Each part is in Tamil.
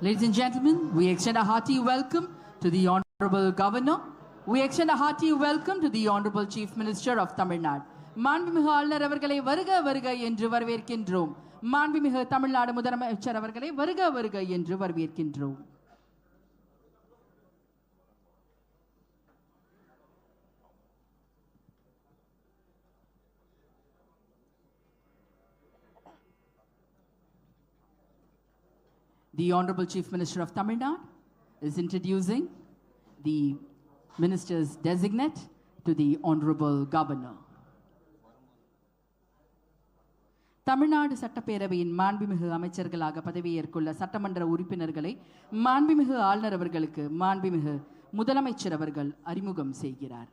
Ladies and gentlemen, we extend a hearty welcome to the Honorable Governor. We extend a hearty welcome to the Honorable Chief Minister of Tamil Nadu. மாண்புமிகு ஆளுநர் அவர்களை வருக வருக என்று வரவேற்கின்றோம். மாண்புமிகு தமிழ்நாடு முதலமைச்சர் அவர்களை வருக வருக என்று வரவேற்கின்றோம். The Honorable Chief Minister of Tamil Nadu is introducing the Minister's designate to the Honorable Governor. Tamil Nadu சட்டப்பேரவையின் மாண்புமிகு அமைச்சர்களாக பதவியேற்குள்ள சட்டமன்ற உறுப்பினர்களை மாண்புமிகு ஆளுநர் அவர்களுக்கு மாண்புமிகு முதலமைச்சர் அவர்கள் அறிமுகம் செய்கிறார்.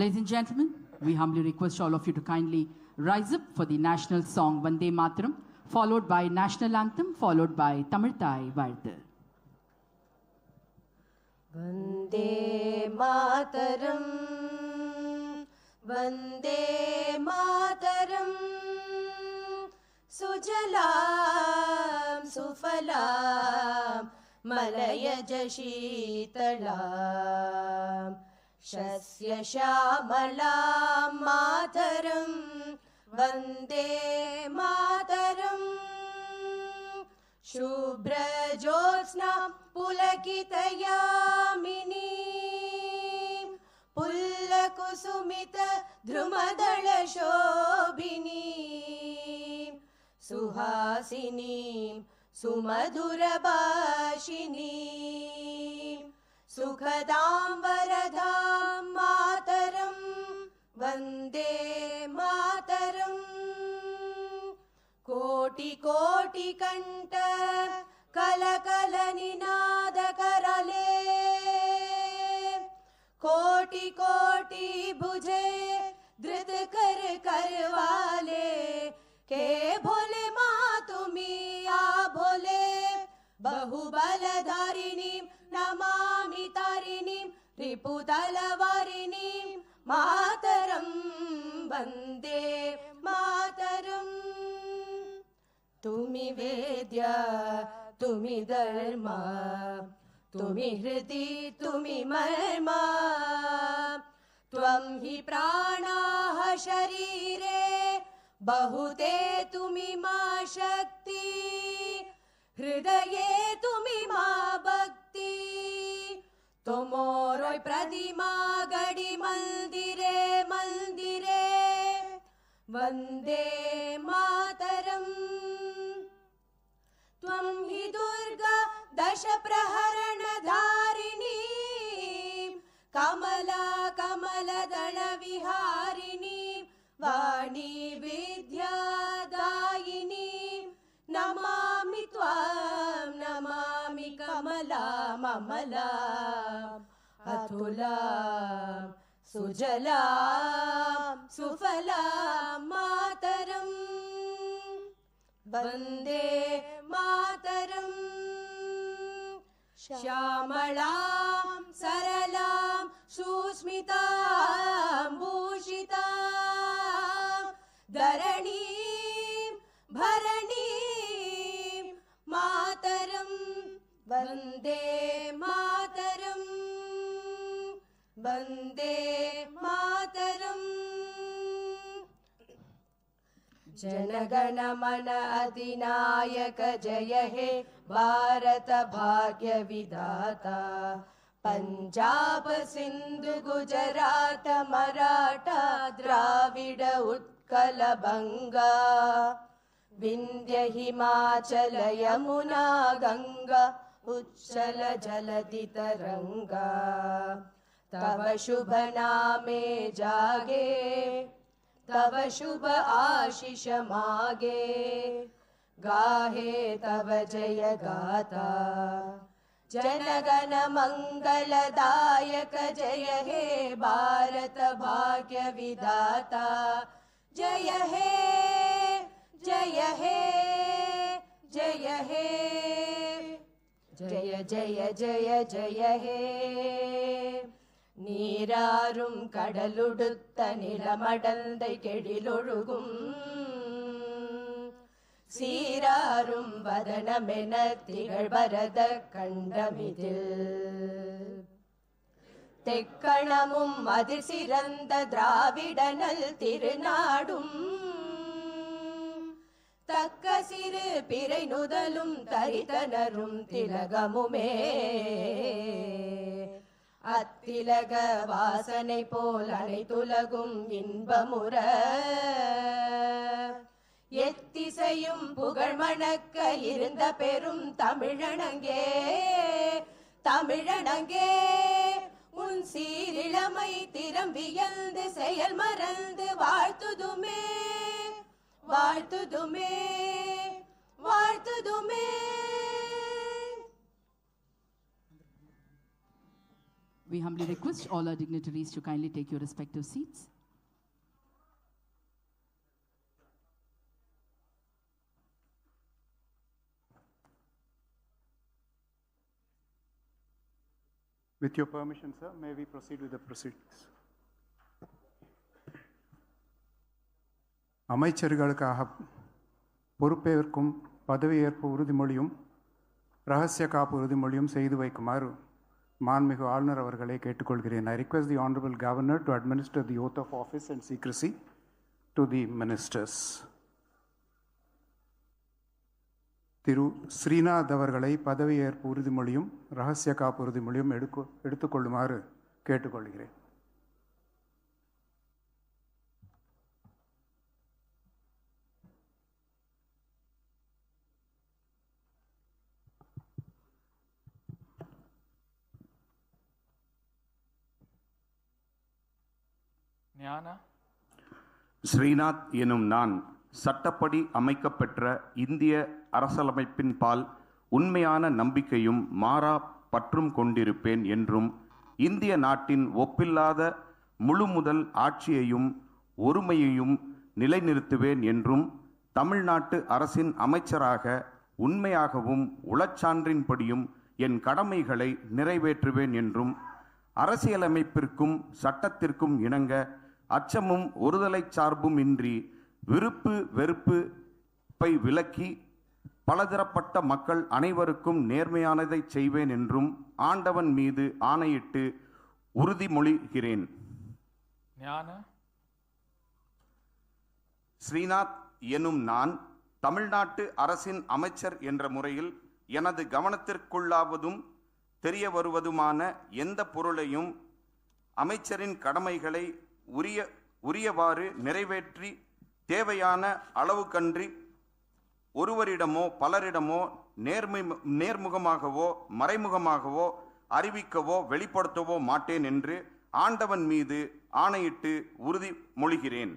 Ladies and gentlemen, we humbly request all of you to kindly rise up for the national song Vande Mataram, followed by national anthem, followed by Tamil Thai Vazhuthu. Vande Mataram, Vande Mataram, Sujalam Sufalam, Malayaj Sheetalam, Shasya Shamalam Mataram, Vande Mataram, Shubhra Jyotsna Pulakitayamini, Pullakusumita Dhrumadala Shobhini, Suhasini Sumadhura Bhashini, Sukhadam Varadham Mataram, Vande Mataram, Koti Koti Kanta Kalakala Ninada Karale, Koti Koti Bhuje Dhrit Kar Karwale, Ke Bhole Ma Tumi A Bhole, Bahubaladharinim Namami Tarinim Riputalavarinim Mataram, Vande Mataram. Tumi Vedya, Tumi Dharma, Tumi Hriti, Tumi Marma, Tvam hi pranaha sharire, Bahute Tumi ma Shakti, Hridaye Tumi ma Bhakti, Tomoroi Pradima Gadi Mandire Mandire, Vande Mataram. Tvam hi Durga Dasha Praharana Dharini, Kamala Kamala Dala Viharini, Vani Vidya Dayini, Namami Tvam Namami Kamala Mamala, Atulam Sujalam Sufalam Mataram, Vande Mataram, Shamalam Saralam Susmitam Bhushitam, Dharanim Bharanim Mataram, Vande Mataram, Vande Mataram. जनगण मन अधिनायक जय हे भारत भाग्य विधाता पंजाब सिंधु गुजरात मराठा द्राविड उत्कल बंगा विंध्य हिमाचल यमुना गंगा उच्चल जलधि तरंगा तव शुभ नामे जागे तव शुभ आशीष मागे गाहे तव जय गाथा जनगण मंगलदायक जय हे भारत भाग्य विधाता जय हे जय हे जय हे जय जय जय जय हे நீராறும் கடலுடுத்த நிலமடந்தை கெடிலொழுகும் சீராறும் வதனமென திகழ்பரத கண்டமிதில் தெக்கணமும் அதிர் சிறந்த திராவிடனல் திருநாடும் தக்க சிறு பிறை நுதலும் தரித்தனரும் திலகமுமே அத்திலக வாசனை போல் அனைத்துலகும் இன்பமுற எத்திசையும் புகழ் மணக்க இருந்த பெரும் தமிழனங்கே தமிழனங்கே உன் சீரிழமை திறம் வியந்து செயல் மறந்து வாழ்த்துதுமே வாழ்த்துதுமே வாழ்த்துதுமே. We humbly request all our dignitaries to kindly take your respective seats. With your permission, sir, may we proceed with the proceedings? அமைச்சர்களுக்காக பொறுப்பேற்கும் பதவியேற்பு உறுதிமொழியும் ரகசிய காப்பு உறுதிமொழியும் செய்து வைக்குமாறு மாண்புமிகு ஆளுநர் அவர்களை கேட்டுக்கொள்கிறேன். I request the Honorable Governor to administer the oath of office and secrecy to the ministers. திரு ஸ்ரீநாத் அவர்களை பதவியேற்பு உறுதிமொழியும் ரகசிய காப்பு உறுதிமொழியும் எடுத்துக்கொள்ளுமாறு கேட்டுக்கொள்கிறேன். ஸ்ரீநாத் எனும் நான் சட்டப்படி அமைக்கப்பெற்ற இந்திய அரசியலமைப்பின் பால் உண்மையான நம்பிக்கையும் மாறா பற்றும் கொண்டிருப்பேன் என்றும் இந்திய நாட்டின் ஒப்பில்லாத முழுமுதல் ஆட்சியையும் ஒருமையையும் நிலைநிறுத்துவேன் என்றும் தமிழ்நாட்டு அரசின் அமைச்சராக உண்மையாகவும் உளச்சான்றின்படியும் என் கடமைகளை நிறைவேற்றுவேன் என்றும் அரசியலமைப்பிற்கும் சட்டத்திற்கும் இணங்க அச்சமும் ஒருதலை சார்பும் இன்றி விருப்பு வெறுப்பை விலக்கி பலதரப்பட்ட மக்கள் அனைவருக்கும் நேர்மையானதை செய்வேன் என்றும் ஆண்டவன் மீது ஆணையிட்டு உறுதிமொழிகிறேன். ஸ்ரீநாத் எனும் நான் தமிழ்நாட்டு அரசின் அமைச்சர் என்ற முறையில் எனது கவனத்திற்குள்ளாவதும் தெரிய வருவதுமான எந்த பொருளையும் அமைச்சரின் கடமைகளை உரியவாறு நிறைவேற்றி தேவையான அளவுக்கன்றி ஒருவரிடமோ பலரிடமோ நேர்முகமாகவோ மறைமுகமாகவோ அறிவிக்கவோ வெளிப்படுத்தவோ மாட்டேன் என்று ஆண்டவன் மீது ஆணையிட்டு உறுதிமொழிகிறேன்.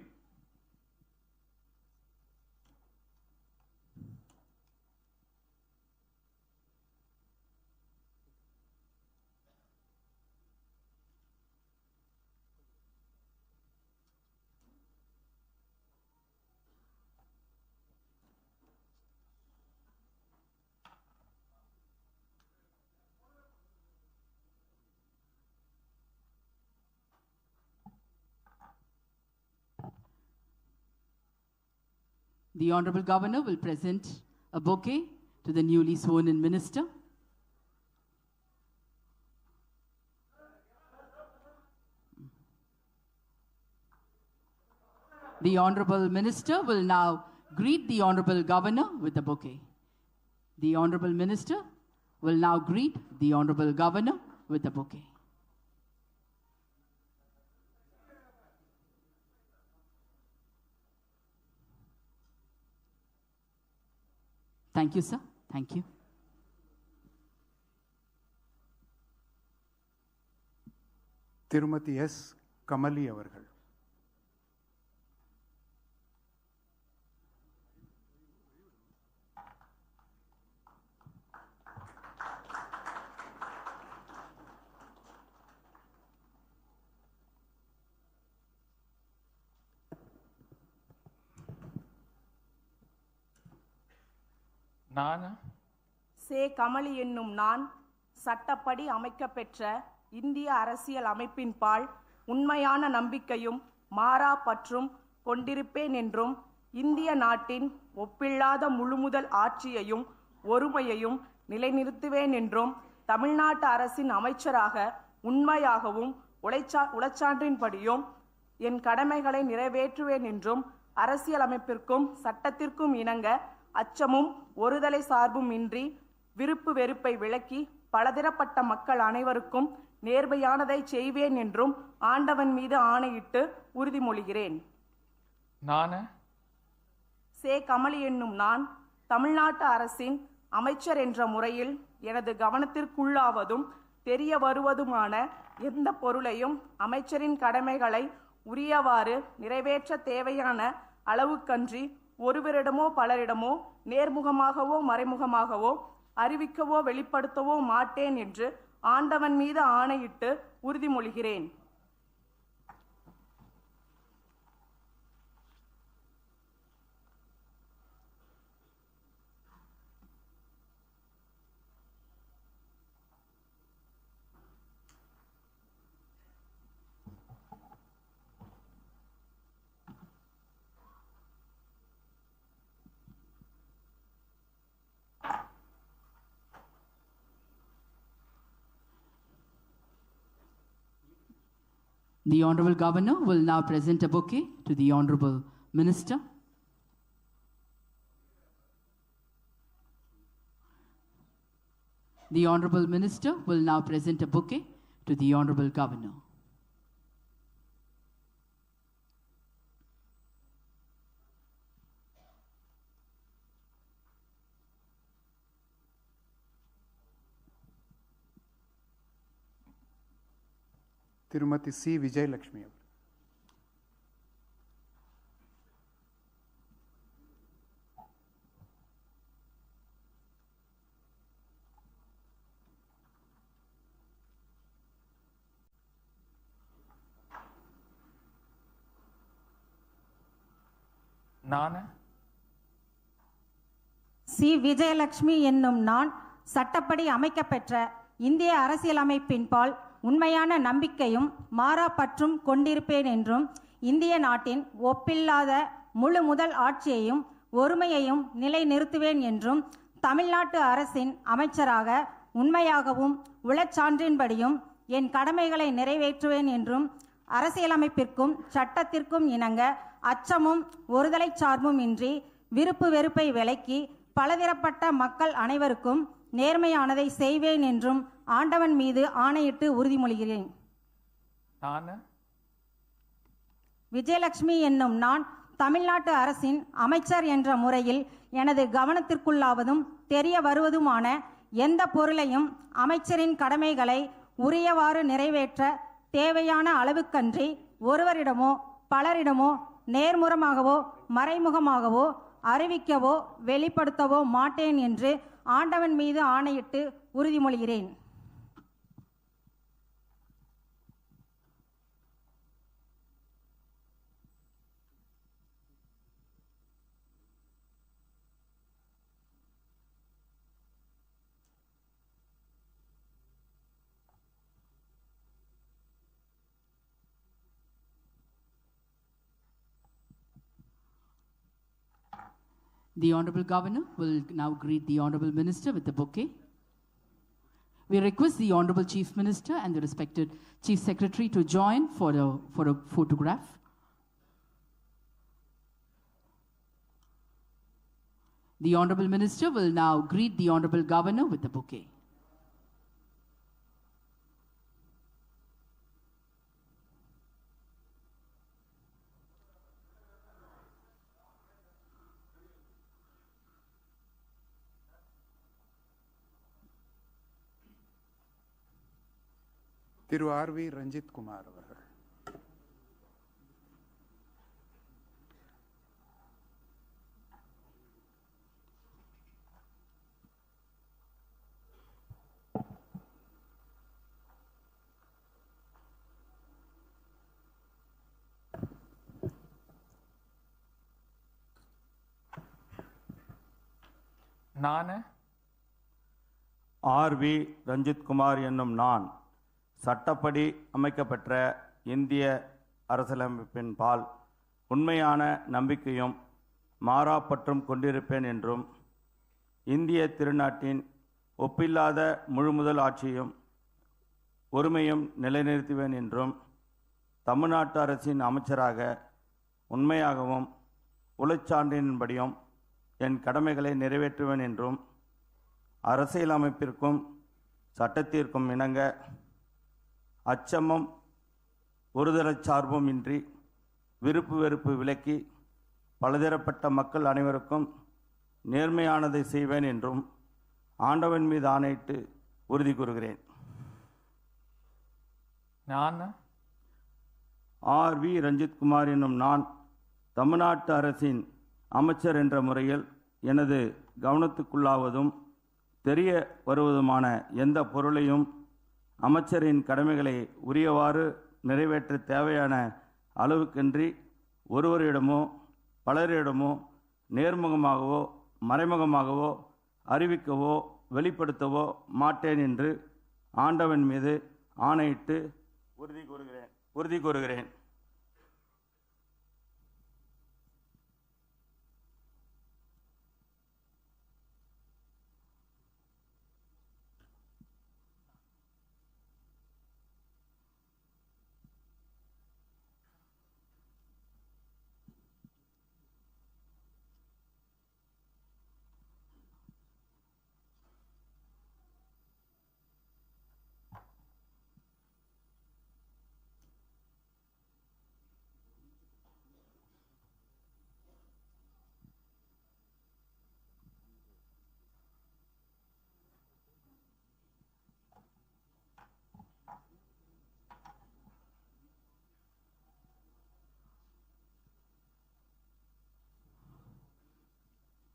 The Honorable Governor will present a bouquet to the newly sworn-in minister. The Honorable Minister will now greet the Honorable Governor with a bouquet. The Honorable Minister will now greet the Honorable Governor with a bouquet. Thank you, sir. Thank you. திருமதி எஸ் கமலி அவர்கள். நான் சே கமலி என்னும் நான் சட்டப்படி அமைக்கப்பெற்ற இந்திய அரசியல் அமைப்பின்பால் உண்மையான நம்பிக்கையும் மாறா பற்றும் கொண்டிருப்பேன் என்றும் இந்திய நாட்டின் ஒப்பில்லாத முழுமுதல் ஆட்சியையும் ஒருமையையும் நிலைநிறுத்துவேன் என்றும் தமிழ்நாட்டு அரசின் அமைச்சராக உண்மையாகவும் உளச்சான்றின்படியும் என் கடமைகளை நிறைவேற்றுவேன் என்றும் அரசியலமைப்பிற்கும் சட்டத்திற்கும் இணங்க அச்சமும் ஒருதலை சார்பும் இன்றி விருப்பு வெறுப்பை விலக்கி பலதரப்பட்ட மக்கள் அனைவருக்கும் நேர்மையானதை செய்வேன் என்றும் ஆண்டவன் மீது ஆணையிட்டு உறுதிமொழிகிறேன். நான் சே கமலி என்னும் நான் தமிழ்நாட்டு அரசின் அமைச்சர் என்ற முறையில் எனது கவனத்திற்குள்ளாவதும் தெரிய வருவதுமான எந்த பொருளையும் அமைச்சரின் கடமைகளை உரியவாறு நிறைவேற்ற தேவையான அளவுக்கன்றி ஒருவரிடமோ பலரிடமோ நேர்முகமாகவோ மறைமுகமாகவோ அறிவிக்கவோ வெளிப்படுத்தவோ மாட்டேன் என்று ஆண்டவன் மீது ஆணையிட்டு உறுதிமொழிகிறேன். The Honorable Governor will now present a bouquet to the Honorable Minister. The Honorable Minister will now present a bouquet to the Honorable Governor. திருமதி சி விஜயலட்சுமி அவர். நான் சி விஜயலட்சுமி என்னும் நான் சட்டப்படி அமைக்கப்பெற்ற இந்திய அரசியலமைப்பின்பால் உண்மையான நம்பிக்கையும் மாறா பற்றும் கொண்டிருப்பேன் என்றும் இந்திய நாட்டின் ஒப்பில்லாத முழு முதல் ஆட்சியையும் ஒருமையையும் நிலைநிறுத்துவேன் என்றும் தமிழ்நாட்டு அரசின் அமைச்சராக உண்மையாகவும் உளச்சான்றின்படியும் என் கடமைகளை நிறைவேற்றுவேன் என்றும் அரசியலமைப்பிற்கும் சட்டத்திற்கும் இணங்க அச்சமும் ஒருதலை சார்பும் இன்றி விருப்பு வெறுப்பை விலக்கி பலதரப்பட்ட மக்கள் அனைவருக்கும் நேர்மையானதை செய்வேன் என்றும் ஆண்டவன் மீது ஆணையிட்டு உறுதிமொழிகிறேன். நான் விஜயலட்சுமி என்னும் நான் தமிழ்நாட்டு அரசின் அமைச்சர் என்ற முறையில் எனது கவனத்திற்குள்ளாவதும் தெரிய வருவதுமான எந்த பொருளையும் அமைச்சரின் கடமைகளை உரியவாறு நிறைவேற்ற தேவையான அளவுக்கன்றி ஒருவரிடமோ பலரிடமோ நேர்முகமாகவோ மறைமுகமாகவோ அறிவிக்கவோ வெளிப்படுத்தவோ மாட்டேன் என்று ஆண்டவன் மீது ஆணையிட்டு உறுதிமொழிகிறேன். The Honorable Governor will now greet the Honorable Minister with the bouquet. We request the Honorable Chief Minister and the respected Chief Secretary to join for a photograph. The Honorable Minister will now greet the Honorable Governor with a bouquet. Thiru R V. Ranjith Kumar அவர்கள். நான் ஆர்.வி. ரஞ்சித் குமார் என்னும் நான் சட்டப்படி அமைக்கப்பெற்ற இந்திய அரசியலமைப்பின் பால் உண்மையான நம்பிக்கையும் மாறாப்பற்றும் கொண்டிருப்பேன் என்றும் இந்திய திருநாட்டின் ஒப்பில்லாத முழுமுதல் ஆட்சியும் ஒருமையும் நிலைநிறுத்துவேன் என்றும் தமிழ்நாட்டு அரசின் அமைச்சராக உண்மையாகவும் உளச்சான்றின்படியும் என் கடமைகளை நிறைவேற்றுவேன் என்றும் அரசியலமைப்பிற்கும் சட்டத்திற்கும் இணங்க அச்சமும் ஒருதலைச் சார்பும் இன்றி விருப்பு வெறுப்பு விலக்கி பலதரப்பட்ட மக்கள் அனைவருக்கும் நேர்மையானதை செய்வேன் என்றும் ஆண்டவன் மீது ஆணையிட்டு உறுதி கூறுகிறேன். நான் ஆர்.வி. ரஞ்சித் குமார் என்னும் நான் தமிழ்நாட்டு அரசின் அமைச்சர் என்ற முறையில் எனது கவனத்துக்குள்ளாவதும் தெரிய வருவதுமான எந்த பொருளையும் அமைச்சரின் கடமைகளை உரியவாறு நிறைவேற்ற தேவையான அளவுக்கின்றி ஒருவரிடமோ பலரிடமோ நேர்முகமாகவோ மறைமுகமாகவோ அறிவிக்கவோ வெளிப்படுத்தவோ மாட்டேன் என்று ஆண்டவன் மீது ஆணையிட்டு உறுதி கூறுகிறேன்.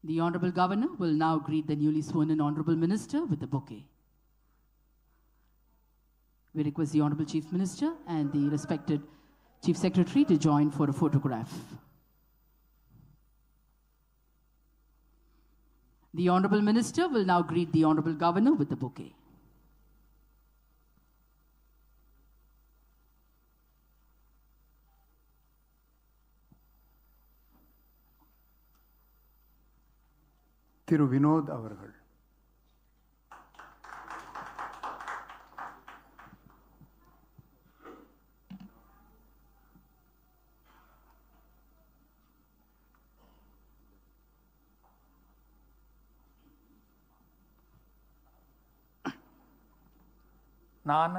The Honorable Governor will now greet the newly sworn-in Honorable Minister with a bouquet. We request the Honorable Chief Minister and the respected Chief Secretary to join for a photograph. The Honorable Minister will now greet the Honorable Governor with a bouquet. திரு வினோத் அவர்கள். நான்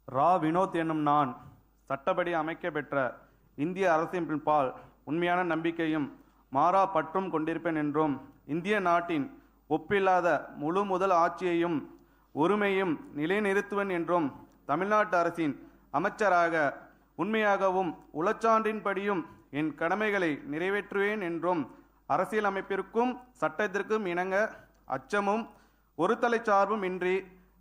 ரா. வினோத் என்னும் நான் சட்டப்படி அமைக்கப்பெற்ற இந்திய அரசியலமைப்பின்பால் உண்மையான நம்பிக்கையும் மாறா பற்றும் கொண்டிருப்பேன் என்றும் இந்திய நாட்டின் ஒப்பில்லாத முழு முதல் ஆட்சியையும் ஒருமையும் நிலைநிறுத்துவேன் என்றும் தமிழ்நாட்டு அரசின் அமைச்சராக உண்மையாகவும் உளச்சான்றின்படியும் என் கடமைகளை நிறைவேற்றுவேன் என்றும் அரசியலமைப்பிற்கும் சட்டத்திற்கும் இணங்க அச்சமும் ஒருதலைச் சார்பும் இன்றி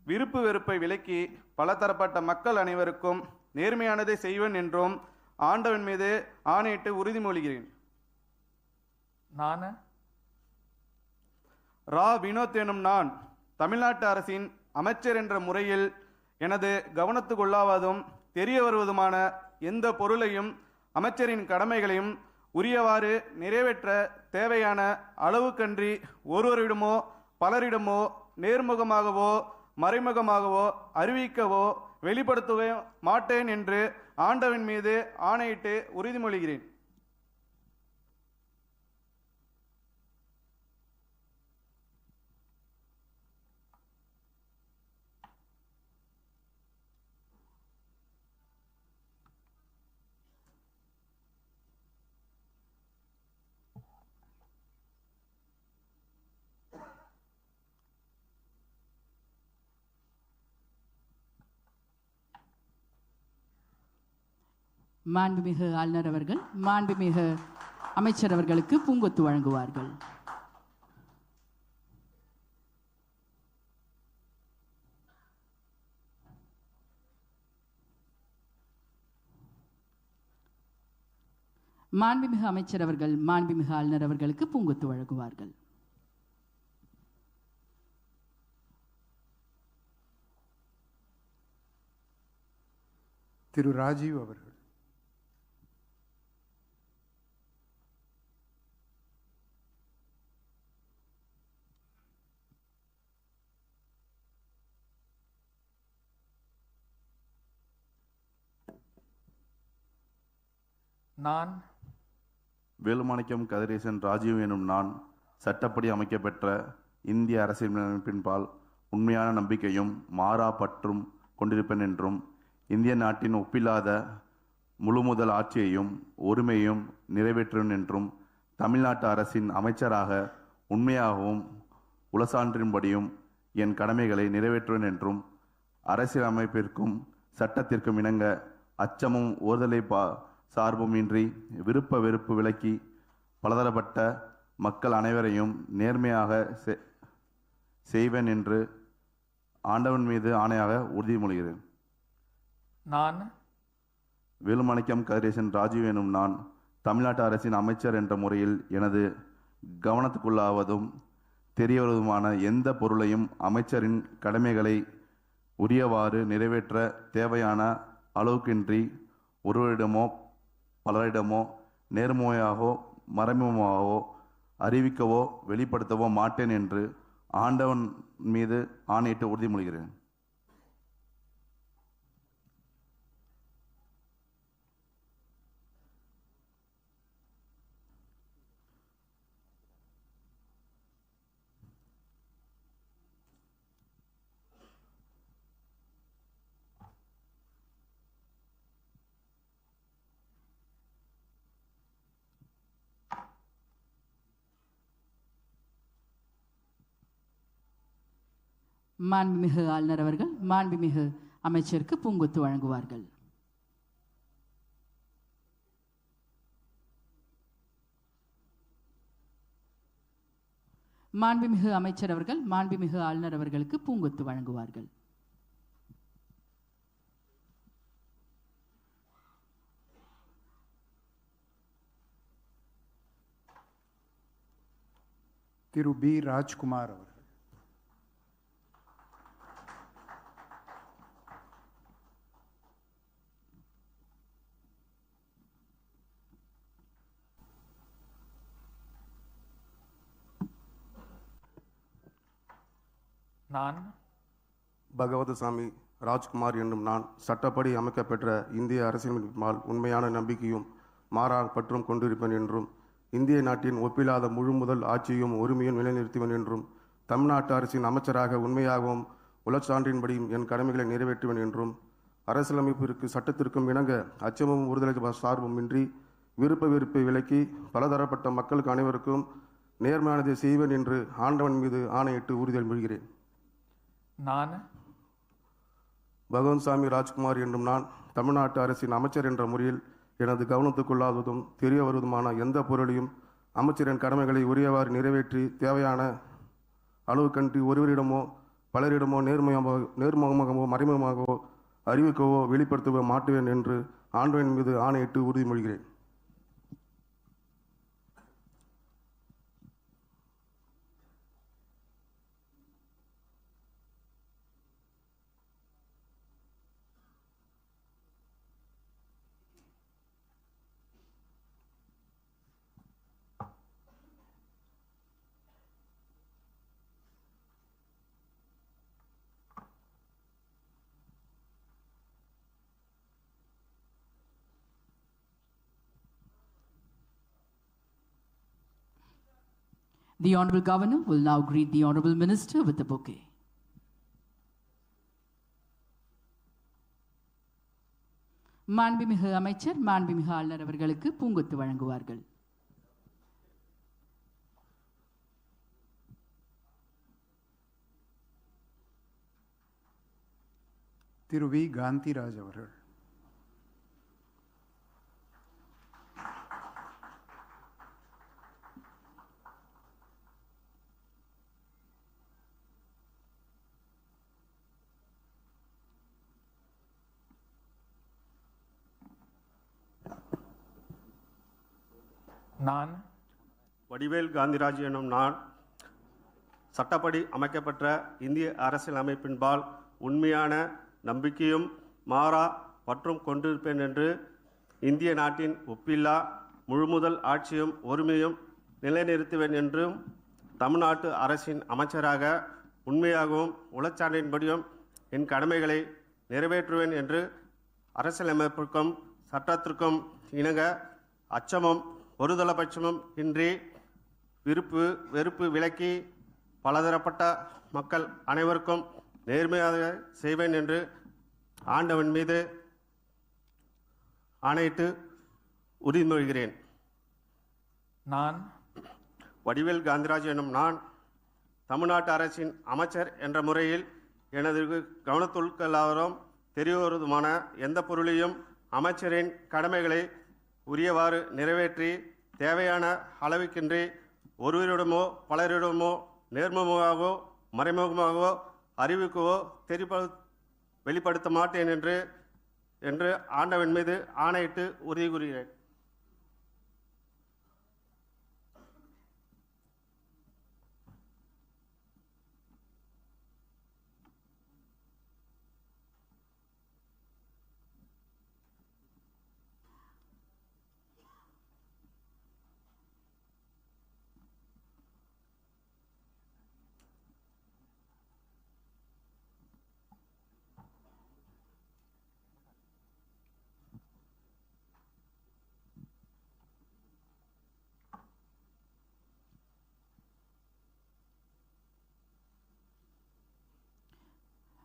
விருப்பு வெறுப்பை விலக்கி பலதரப்பட்ட மக்கள் அனைவருக்கும் நேர்மையானதை செய்வேன் என்றும் ஆண்டவன் மீது ஆணையிட்டு உறுதிமொழிகிறேன். நான் ரா. வினோத் எனும் நான் தமிழ்நாட்டு அரசின் அமைச்சர் என்ற முறையில் எனது கவனத்துக்குள்ளாவதும் தெரிய வருவதுமான எந்த பொருளையும் அமைச்சரின் கடமைகளையும் உரியவாறு நிறைவேற்ற தேவையான அளவுக்கன்றி ஒருவரிடமோ பலரிடமோ நேர்முகமாகவோ மறைமுகமாகவோ அறிவிக்கவோ வெளிப்படுத்தவே மாட்டேன் என்று ஆண்டவன் மீது ஆணையிட்டு உறுதிமொழிகிறேன். மாண்புமிகு ஆளுநர் அவர்கள் மாண்புமிகு அமைச்சர் அவர்களுக்கு பூங்கொத்து வழங்குவார்கள். மாண்புமிகு அமைச்சர் அவர்கள் மாண்புமிகு ஆளுநர் அவர்களுக்கு பூங்கொத்து வழங்குவார்கள். திரு ராஜீவ் அவர்கள். நான் வேலுமாணிக்கம் கதிரேசன் ராஜீவ் எனும் நான் சட்டப்படி அமைக்கப்பெற்ற இந்திய அரசியலமைப்பின்பால் உண்மையான நம்பிக்கையும் மாறா பற்றும் கொண்டிருப்பேன் என்றும் இந்திய நாட்டின் ஒப்பில்லாத முழுமுதல் ஆட்சியையும் ஒருமையும் நிறைவேற்றும் என்றும் தமிழ்நாட்டு அரசின் அமைச்சராக உண்மையாகவும் உளசான்றின்படியும் என் கடமைகளை நிறைவேற்றுவேன் என்றும் அரசியலமைப்பிற்கும் சட்டத்திற்கும் இணங்க அச்சமும் ஓர்தலை சார்பும் இன்றி விருப்ப வெறுப்பு விலக்கி பலதரப்பட்ட மக்கள் அனைவரையும் நேர்மையாக செய்வேன் என்று ஆண்டவன் மீது ஆணையாக உறுதிமொழிகிறேன். நான் வேலுமாணிக்கம் கதிரேசன் ராஜீவ் எனும் நான் தமிழ்நாட்டு அரசின் அமைச்சர் என்ற முறையில் எனது கவனத்துக்குள்ளாவதும் தெரியவதுமான எந்த பொருளையும் அமைச்சரின் கடமைகளை உரியவாறு நிறைவேற்ற தேவையான அளவுக்கின்றி ஒருவரிடமோ பலரிடமோ நேர்மையாகவோ மறைமுகமாகவோ அறிவிக்கவோ வெளிப்படுத்தவோ மாட்டேன் என்று ஆண்டவன் மீது ஆணையிட்டு உறுதிமொழிகிறேன். மாண்புமிகு ஆளுநர் அவர்கள் மாண்புமிகு அமைச்சருக்கு பூங்கொத்து வழங்குவார்கள். மாண்புமிகு அமைச்சர் அவர்கள் மாண்புமிகு ஆளுநர் அவர்களுக்கு பூங்கொத்து வழங்குவார்கள். திரு பி ராஜ்குமார் அவர்கள். நான் பகவதசாமி ராஜ்குமார் என்னும் நான் சட்டப்படி அமைக்கப்பெற்ற இந்திய அரசியலமைப்பின்பால் உண்மையான நம்பிக்கையும் மாறா பற்றும் கொண்டிருப்பேன் என்றும் இந்திய நாட்டின் ஒப்பில்லாத முழுமுதல் ஆட்சியும் உரிமையும் நிலைநிறுத்துவேன் என்றும் தமிழ்நாட்டு அரசின் அமைச்சராக உண்மையாகவும் உளச்சான்றின்படியும் என் கடமைகளை நிறைவேற்றுவேன் என்றும் அரசியலமைப்பிற்கு சட்டத்திற்கும் இணங்க அச்சமும் ஒருதலை சார்பும் இன்றி விருப்ப வெறுப்பை விலக்கி பலதரப்பட்ட மக்களுக்கு அனைவருக்கும் நேர்மையானதை செய்வேன் என்று ஆண்டவன் மீது ஆணையிட்டு உறுதிமொழிகிறேன். நான் பகவன்சாமி ராஜ்குமார் என்னும் நான் தமிழ்நாட்டு அரசின் அமைச்சர் என்ற முறையில் எனது கவனத்துக்குள்ளாவதும் தெரிய வருவதுமான எந்த பொருளையும் அமைச்சரின் கடமைகளை உரியவாறு நிறைவேற்றி தேவையான அளவுக்கன்றி ஒருவரிடமோ பலரிடமோ நேர்முகமாகவோ மறைமுகமாகவோ அறிவிக்கவோ வெளிப்படுத்தவோ மாட்டுவேன் என்று ஆண்டவன் மீது ஆணையிட்டு உறுதிமொழிகிறேன். The Honorable Governor will now greet the Honorable Minister with a bouquet. மாண்புமிகு அமைச்சர் மாண்புமிகு ஆளுநர் அவர்களுக்கு பூங்கொத்து வழங்குவார்கள். திரு வி காந்திராஜ் அவர்கள். நான் வடிவேல் காந்திராஜ் எனும் நான் சட்டப்படி அமைக்கப்பட்ட இந்திய அரசியல் அமைப்பின்பால் உண்மையான நம்பிக்கையும் மாறா பற்றும் கொண்டிருப்பேன் என்று இந்திய நாட்டின் ஒப்பில்லா முழுமுதல் ஆட்சியும் ஒருமையும் நிலைநிறுத்துவேன் என்றும் தமிழ்நாட்டு அரசின் அமைச்சராக உண்மையாகவும் உளச்சான்றின்படியும் என் கடமைகளை நிறைவேற்றுவேன் என்று அரசியலமைப்பிற்கும் சட்டத்திற்கும் இணங்க அச்சமும் ஒருதலைபட்சமும் இன்றி விருப்பு வெறுப்பு விலக்கி பலதரப்பட்ட மக்கள் அனைவருக்கும் நேர்மையாக செய்வேன் என்று ஆண்டவன் மீது ஆணையிட்டு உறுதிமொழிகிறேன். நான் வடிவேல் காந்திராஜ் எனும் நான் தமிழ்நாட்டு அரசின் அமைச்சர் என்ற முறையில் எனது கவனத்துள்ளாவதும் தெரியவருவதுமான எந்த பொருளையும் அமைச்சரின் கடமைகளை உரியவாறு நிறைவேற்றி தேவையான அளவுக்கின்றி ஒருவரிடமோ பலரிடமோ நேர்முகமாகவோ மறைமுகமாகவோ அறிவிக்கவோ வெளிப்படுத்த மாட்டேன் என்று ஆண்டவன் மீது ஆணையிட்டு உறுதி கூறுகிறேன்.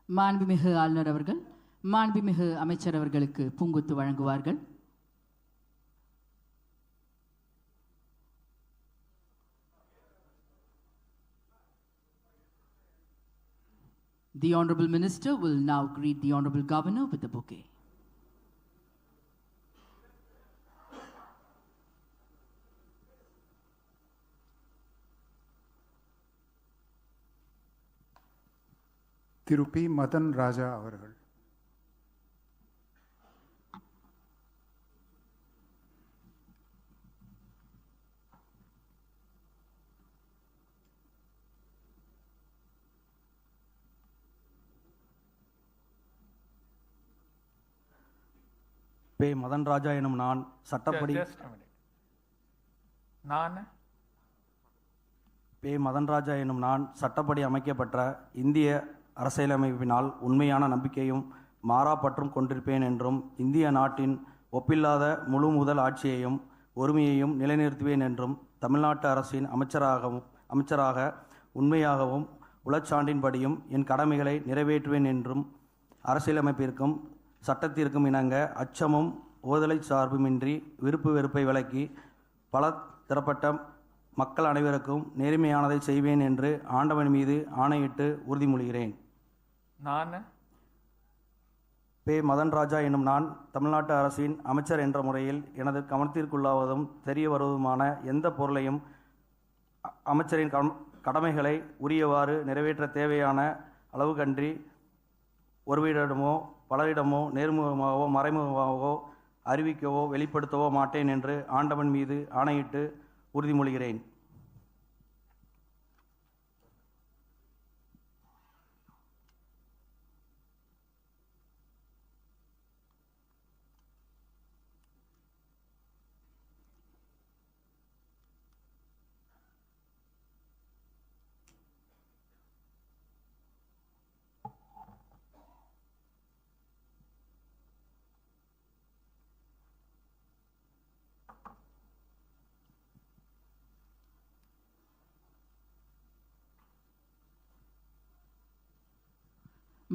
மாண்புமிகு ஆளுநர் அவர்கள் மாண்புமிகு அமைச்சர் அவர்களுக்கு பூங்கொத்து வழங்குவார்கள். The Honorable Minister will now greet the Honorable Governor with a bouquet. திரு பி மதன் ராஜா அவர்கள். பே மதன் ராஜா எனும் நான் சட்டப்படி பே மதன் ராஜா எனும் நான் சட்டப்படி அமைக்கப்பட்ட இந்திய அரசியலமைப்பினால் உண்மையான நம்பிக்கையும் மாறாப்பற்றும் கொண்டிருப்பேன் என்றும் இந்திய நாட்டின் ஒப்பில்லாத முழு முதல் ஆட்சியையும் ஒருமையையும் நிலைநிறுத்துவேன் என்றும் தமிழ்நாட்டு அரசின் அமைச்சராக உண்மையாகவும் உளச்சான்றின்படியும் என் கடமைகளை நிறைவேற்றுவேன் என்றும் அரசியலமைப்பிற்கும் சட்டத்திற்கும் இணங்க அச்சமும் ஓதலை சார்புமின்றி விருப்பு வெறுப்பை விலக்கி பல தரப்பட்ட மக்கள் அனைவருக்கும் நேர்மையானதை செய்வேன் என்று ஆண்டவன் மீது ஆணையிட்டு உறுதிமொழிகிறேன். நான் பே மதன் ராஜா எனும் நான் தமிழ்நாட்டு அரசின் அமைச்சர் என்ற முறையில் எனது கவனத்திற்குள்ளாவதும் தெரிய வருவதுமான எந்த பொருளையும் அமைச்சரின் கடமைகளை உரியவாறு நிறைவேற்ற தேவையான அளவுக்கன்றி ஒருவரிடமோ பலரிடமோ நேர்முகமாகவோ மறைமுகமாகவோ அறிவிக்கவோ வெளிப்படுத்தவோ மாட்டேன் என்று ஆண்டவன் மீது ஆணையிட்டு உறுதிமொழிகிறேன்.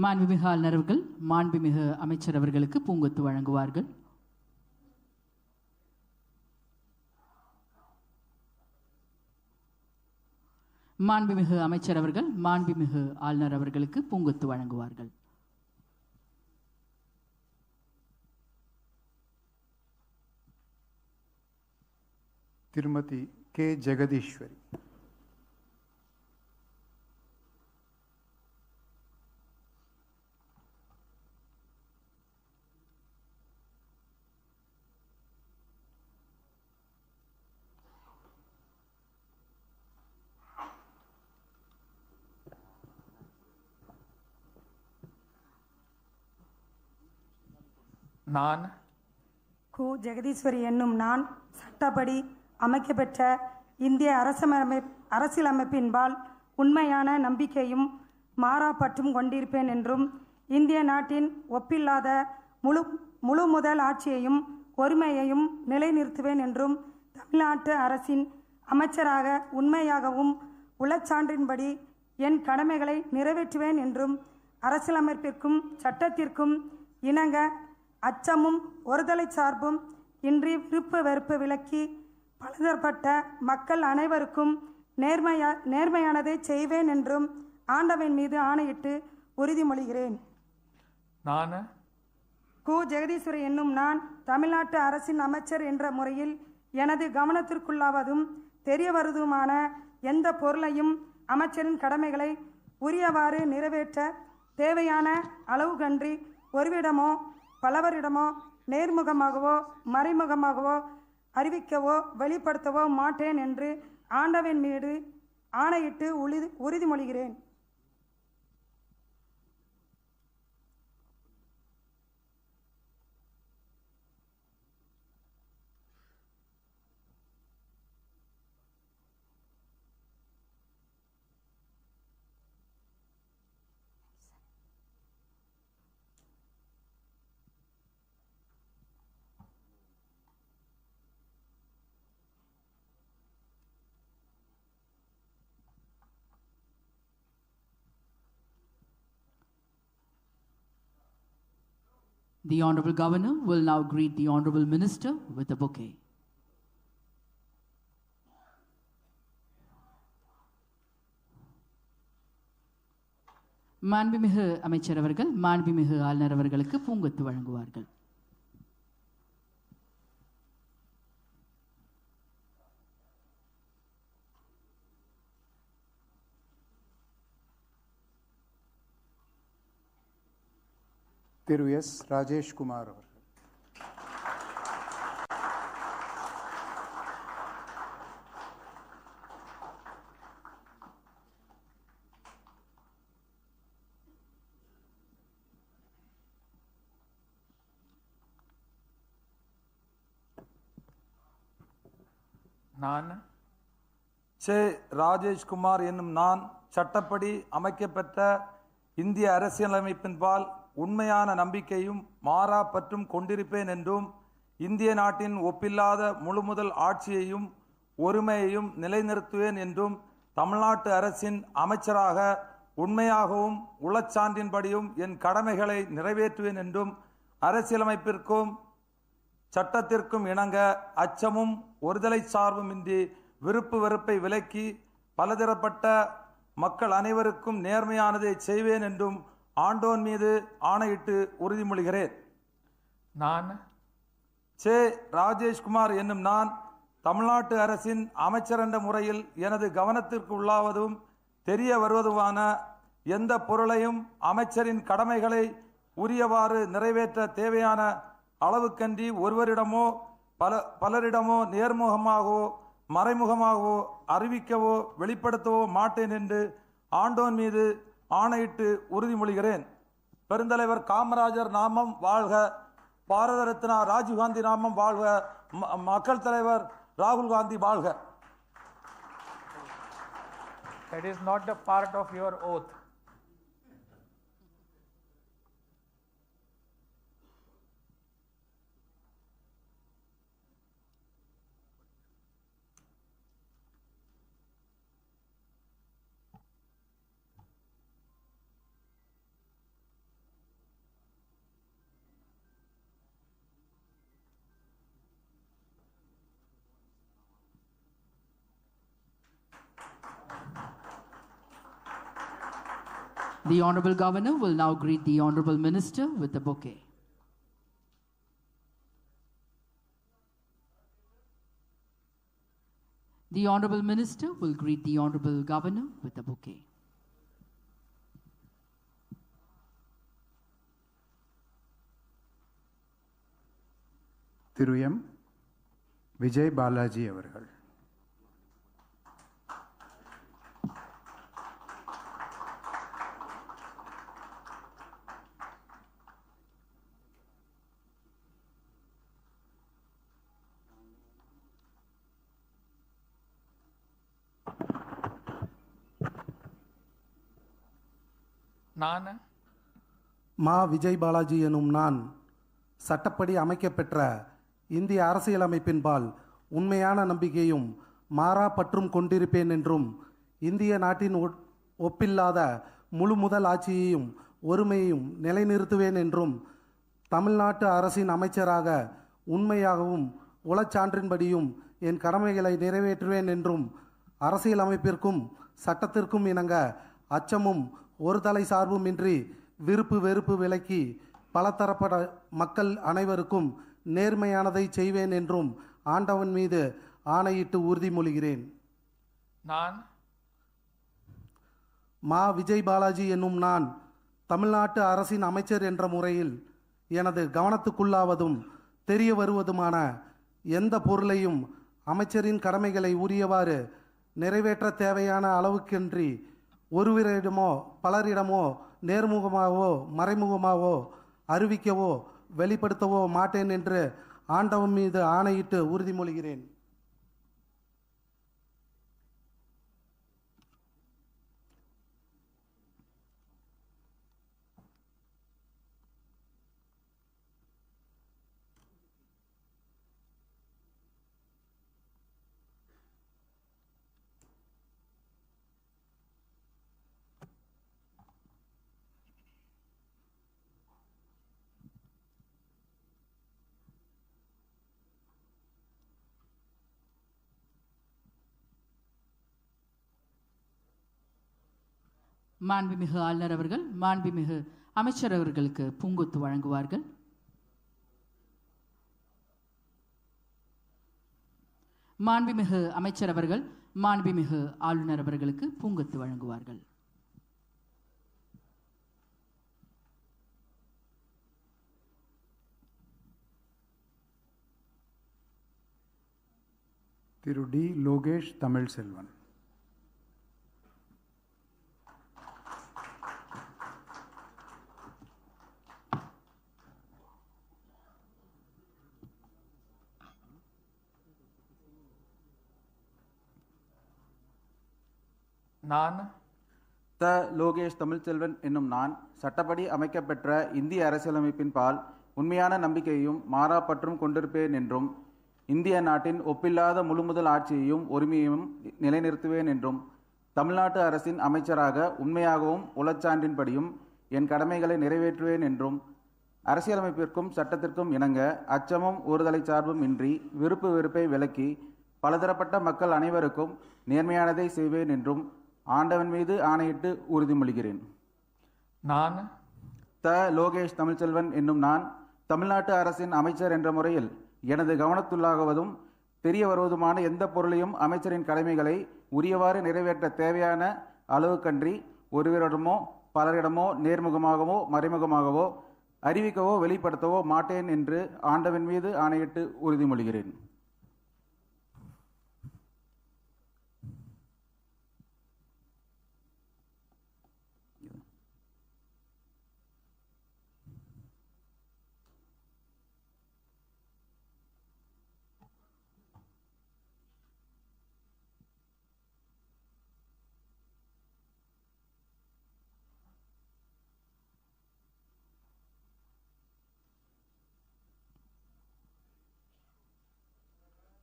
மாண்புமிகு ஆளுநர் அவர்கள் மாண்புமிகு அமைச்சர் அவர்களுக்கு பூங்கொத்து வழங்குவார்கள். மாண்புமிகு அமைச்சர் அவர்கள் மாண்புமிகு ஆளுநர் அவர்களுக்கு பூங்கொத்து வழங்குவார்கள். திருமதி கே ஜெகதீஸ்வரி. நான் கு ஜெகதீஸ்வரி என்னும் நான் சட்டப்படி அமைக்கப்பெற்ற இந்திய அரசியலமைப்பின்பால் உண்மையான நம்பிக்கையும் மாறாப்பற்றும் கொண்டிருப்பேன் என்றும் இந்திய நாட்டின் ஒப்பில்லாத முழு முதல் ஆட்சியையும் ஒருமையையும் நிலைநிறுத்துவேன் என்றும் தமிழ்நாட்டு அரசின் அமைச்சராக உண்மையாகவும் உளச்சான்றின்படி என் கடமைகளை நிறைவேற்றுவேன் என்றும் அரசியலமைப்பிற்கும் சட்டத்திற்கும் இணங்க அச்சமும் ஒருதலை சார்பும் இன்றி விருப்பு வெறுப்பு விலக்கி பலதரப்பட்ட மக்கள் அனைவருக்கும் நேர்மையானதை செய்வேன் என்றும் ஆண்டவன் மீது ஆணையிட்டு உறுதிமொழிகிறேன். நான் கு ஜெகதீஸ்வரி என்னும் நான் தமிழ்நாட்டு அரசின் அமைச்சர் என்ற முறையில் எனது கவனத்திற்குள்ளாவதும் தெரிய வருவதுமான எந்த பொருளையும் அமைச்சரின் கடமைகளை உரியவாறு நிறைவேற்ற தேவையான அளவு கன்றி ஒருவிடமோ பலவரிடமோ நேர்முகமாகவோ மறைமுகமாகவோ அறிவிக்கவோ வெளிப்படுத்தவோ மாட்டேன் என்று ஆண்டவன் மீது ஆணையிட்டு உறுதிமொழிகிறேன். The Honorable Governor will now greet the Honorable Minister with a bouquet. மாண்புமிகு அமைச்சர் அவர்கள் மாண்புமிகு ஆளுநர் அவர்களுக்கு பூங்கொத்து வழங்குவார்கள். திரு எஸ் ராஜேஷ்குமார் அவர்கள். நான் சே ராஜேஷ்குமார் என்னும் நான் சட்டப்படி அமைக்கப்பெற்ற இந்திய அரசியலமைப்பின்பால் உண்மையான நம்பிக்கையும் மாறா பற்றும் கொண்டிருப்பேன் என்றும் இந்திய நாட்டின் ஒப்பில்லாத முழுமுதல் ஆட்சியையும் ஒருமையையும் நிலைநிறுத்துவேன் என்றும் தமிழ்நாட்டு அரசின் அமைச்சராக உண்மையாகவும் உளச்சான்றின்படியும் என் கடமைகளை நிறைவேற்றுவேன் என்றும் அரசியலமைப்பிற்கும் சட்டத்திற்கும் இணங்க அச்சமும் ஒருதலை சார்புமின்றி விருப்பு வெறுப்பை விலக்கி பலதரப்பட்ட மக்கள் அனைவருக்கும் நேர்மையானதை செய்வேன் என்றும் ஆண்டோன் மீது ஆணையிட்டு உறுதிமொழிகிறேன். நான் சே ராஜேஷ்குமார் என்னும் நான் தமிழ்நாட்டு அரசின் அமைச்சர் என்ற முறையில் எனது கவனத்திற்கு உள்ளாவதும் தெரிய வருவதுமான எந்த பொருளையும் அமைச்சரின் கடமைகளை உரியவாறு நிறைவேற்ற தேவையான அளவுக்கன்றி ஒருவரிடமோ பலரிடமோ நேர்முகமாகவோ மறைமுகமாகவோ அறிவிக்கவோ வெளிப்படுத்தவோ மாட்டேன் என்று ஆண்டோன் மீது ஆணையிட்டு உறுதிமொழிகிறேன். பெருந்தலைவர் காமராஜர் நாமம் வாழ்க, பாரத ரத்னா ராஜீவ்காந்தி நாமம் வாழ்க, மக்கள் தலைவர் ராகுல் காந்தி வாழ்க. That is not the part of your oath. The Honorable Governor will now greet the Honorable Minister with a bouquet. The Honorable Minister will greet the Honorable Governor with a bouquet. Thiru M Vijay Balaji அவர்கள். நான் மா விஜய் பாலாஜி எனும் நான் சட்டப்படி அமைக்கப்பெற்ற இந்திய அரசியலமைப்பின்பால் உண்மையான நம்பிக்கையும் மாறா பற்றும் கொண்டிருப்பேன் என்றும் இந்திய நாட்டின் ஒப்பில்லாத முழு முதல் ஆட்சியையும் ஒருமையையும் நிலைநிறுத்துவேன் என்றும் தமிழ்நாட்டு அரசின் அமைச்சராக உண்மையாகவும் உளச்சான்றின்படியும் என் கடமைகளை நிறைவேற்றுவேன் என்றும் அரசியலமைப்பிற்கும் சட்டத்திற்கும் இணங்க அச்சமும் ஒரு தலை சார்புமின்றி விருப்பு வெறுப்பு விலக்கி பலதரப்பட்ட மக்கள் அனைவருக்கும் நேர்மையானதை செய்வேன் என்றும் ஆண்டவன் மீது ஆணையிட்டு உறுதிமொழிகிறேன். நான் மா விஜய் பாலாஜி என்னும் நான் தமிழ்நாட்டு அரசின் அமைச்சர் என்ற முறையில் எனது கவனத்துக்குள்ளாவதும் தெரிய வருவதுமான எந்த பொருளையும் அமைச்சரின் கடமைகளை உரியவாறு நிறைவேற்ற தேவையான அளவுக்கின்றி ஒருவரிடமோ பலரிடமோ நேர்முகமாகவோ மறைமுகமாகவோ அறிவிக்கவோ வெளிப்படுத்தவோ மாட்டேன் என்று ஆண்டவன் மீது ஆணையிட்டு உறுதிமொழிகிறேன். மாண்புமிகு ஆளுநர் அவர்கள் மாண்புமிகு அமைச்சர் அவர்களுக்கு பூங்கொத்து வழங்குவார்கள். மாண்புமிகு அமைச்சர் அவர்கள் மாண்புமிகு ஆளுநர் அவர்களுக்கு பூங்கொத்து வழங்குவார்கள். திரு டி லோகேஷ் தமிழ் செல்வன். நான் த லோகேஷ் தமிழ்ச்செல்வன் என்னும் நான் சட்டப்படி அமைக்கப்பெற்ற இந்திய அரசியலமைப்பின் பால் உண்மையான நம்பிக்கையும் மாறாப்பற்றும் கொண்டிருப்பேன் என்றும் இந்திய நாட்டின் ஒப்பில்லாத முழுமுதல் ஆட்சியையும் உரிமையையும் நிலைநிறுத்துவேன் என்றும் தமிழ்நாட்டு அரசின் அமைச்சராக உண்மையாகவும் உளச்சான்றின்படியும் என் கடமைகளை நிறைவேற்றுவேன் என்றும் அரசியலமைப்பிற்கும் சட்டத்திற்கும் இணங்க அச்சமும் ஒருதலை சார்பும் இன்றி விருப்பு வெறுப்பை விலக்கி பலதரப்பட்ட மக்கள் அனைவருக்கும் நேர்மையானதை செய்வேன் என்றும் ஆண்டவன் மீது ஆணையிட்டு உறுதிமொழிகிறேன். நான் த லோகேஷ் தமிழ்ச்செல்வன் என்னும் நான் தமிழ்நாட்டு அரசின் அமைச்சர் என்ற முறையில் எனது கவனத்துள்ளாகுவதும் தெரிய வருவதுமான எந்த பொருளையும் அமைச்சரின் கடமைகளை உரியவாறு நிறைவேற்ற தேவையான அளவுக்கன்றி ஒருவரிடமோ பலரிடமோ நேர்முகமாகவோ மறைமுகமாகவோ அறிவிக்கவோ வெளிப்படுத்தவோ மாட்டேன் என்று ஆண்டவன் மீது ஆணையிட்டு உறுதிமொழிகிறேன்.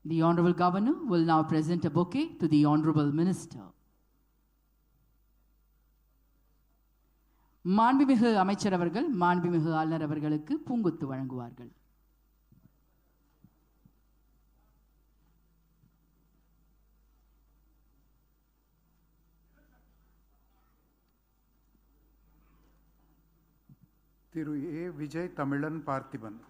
The Honorable Governor will now present a bouquet to the Honorable Minister. மாண்புமிகு அமைச்சர் அவர்கள் மாண்புமிகு ஆளுநர் அவர்களுக்கு பூங்கொத்து வழங்குவார்கள். திரு ஏ விஜய் தமிழன் பார்த்திபன்.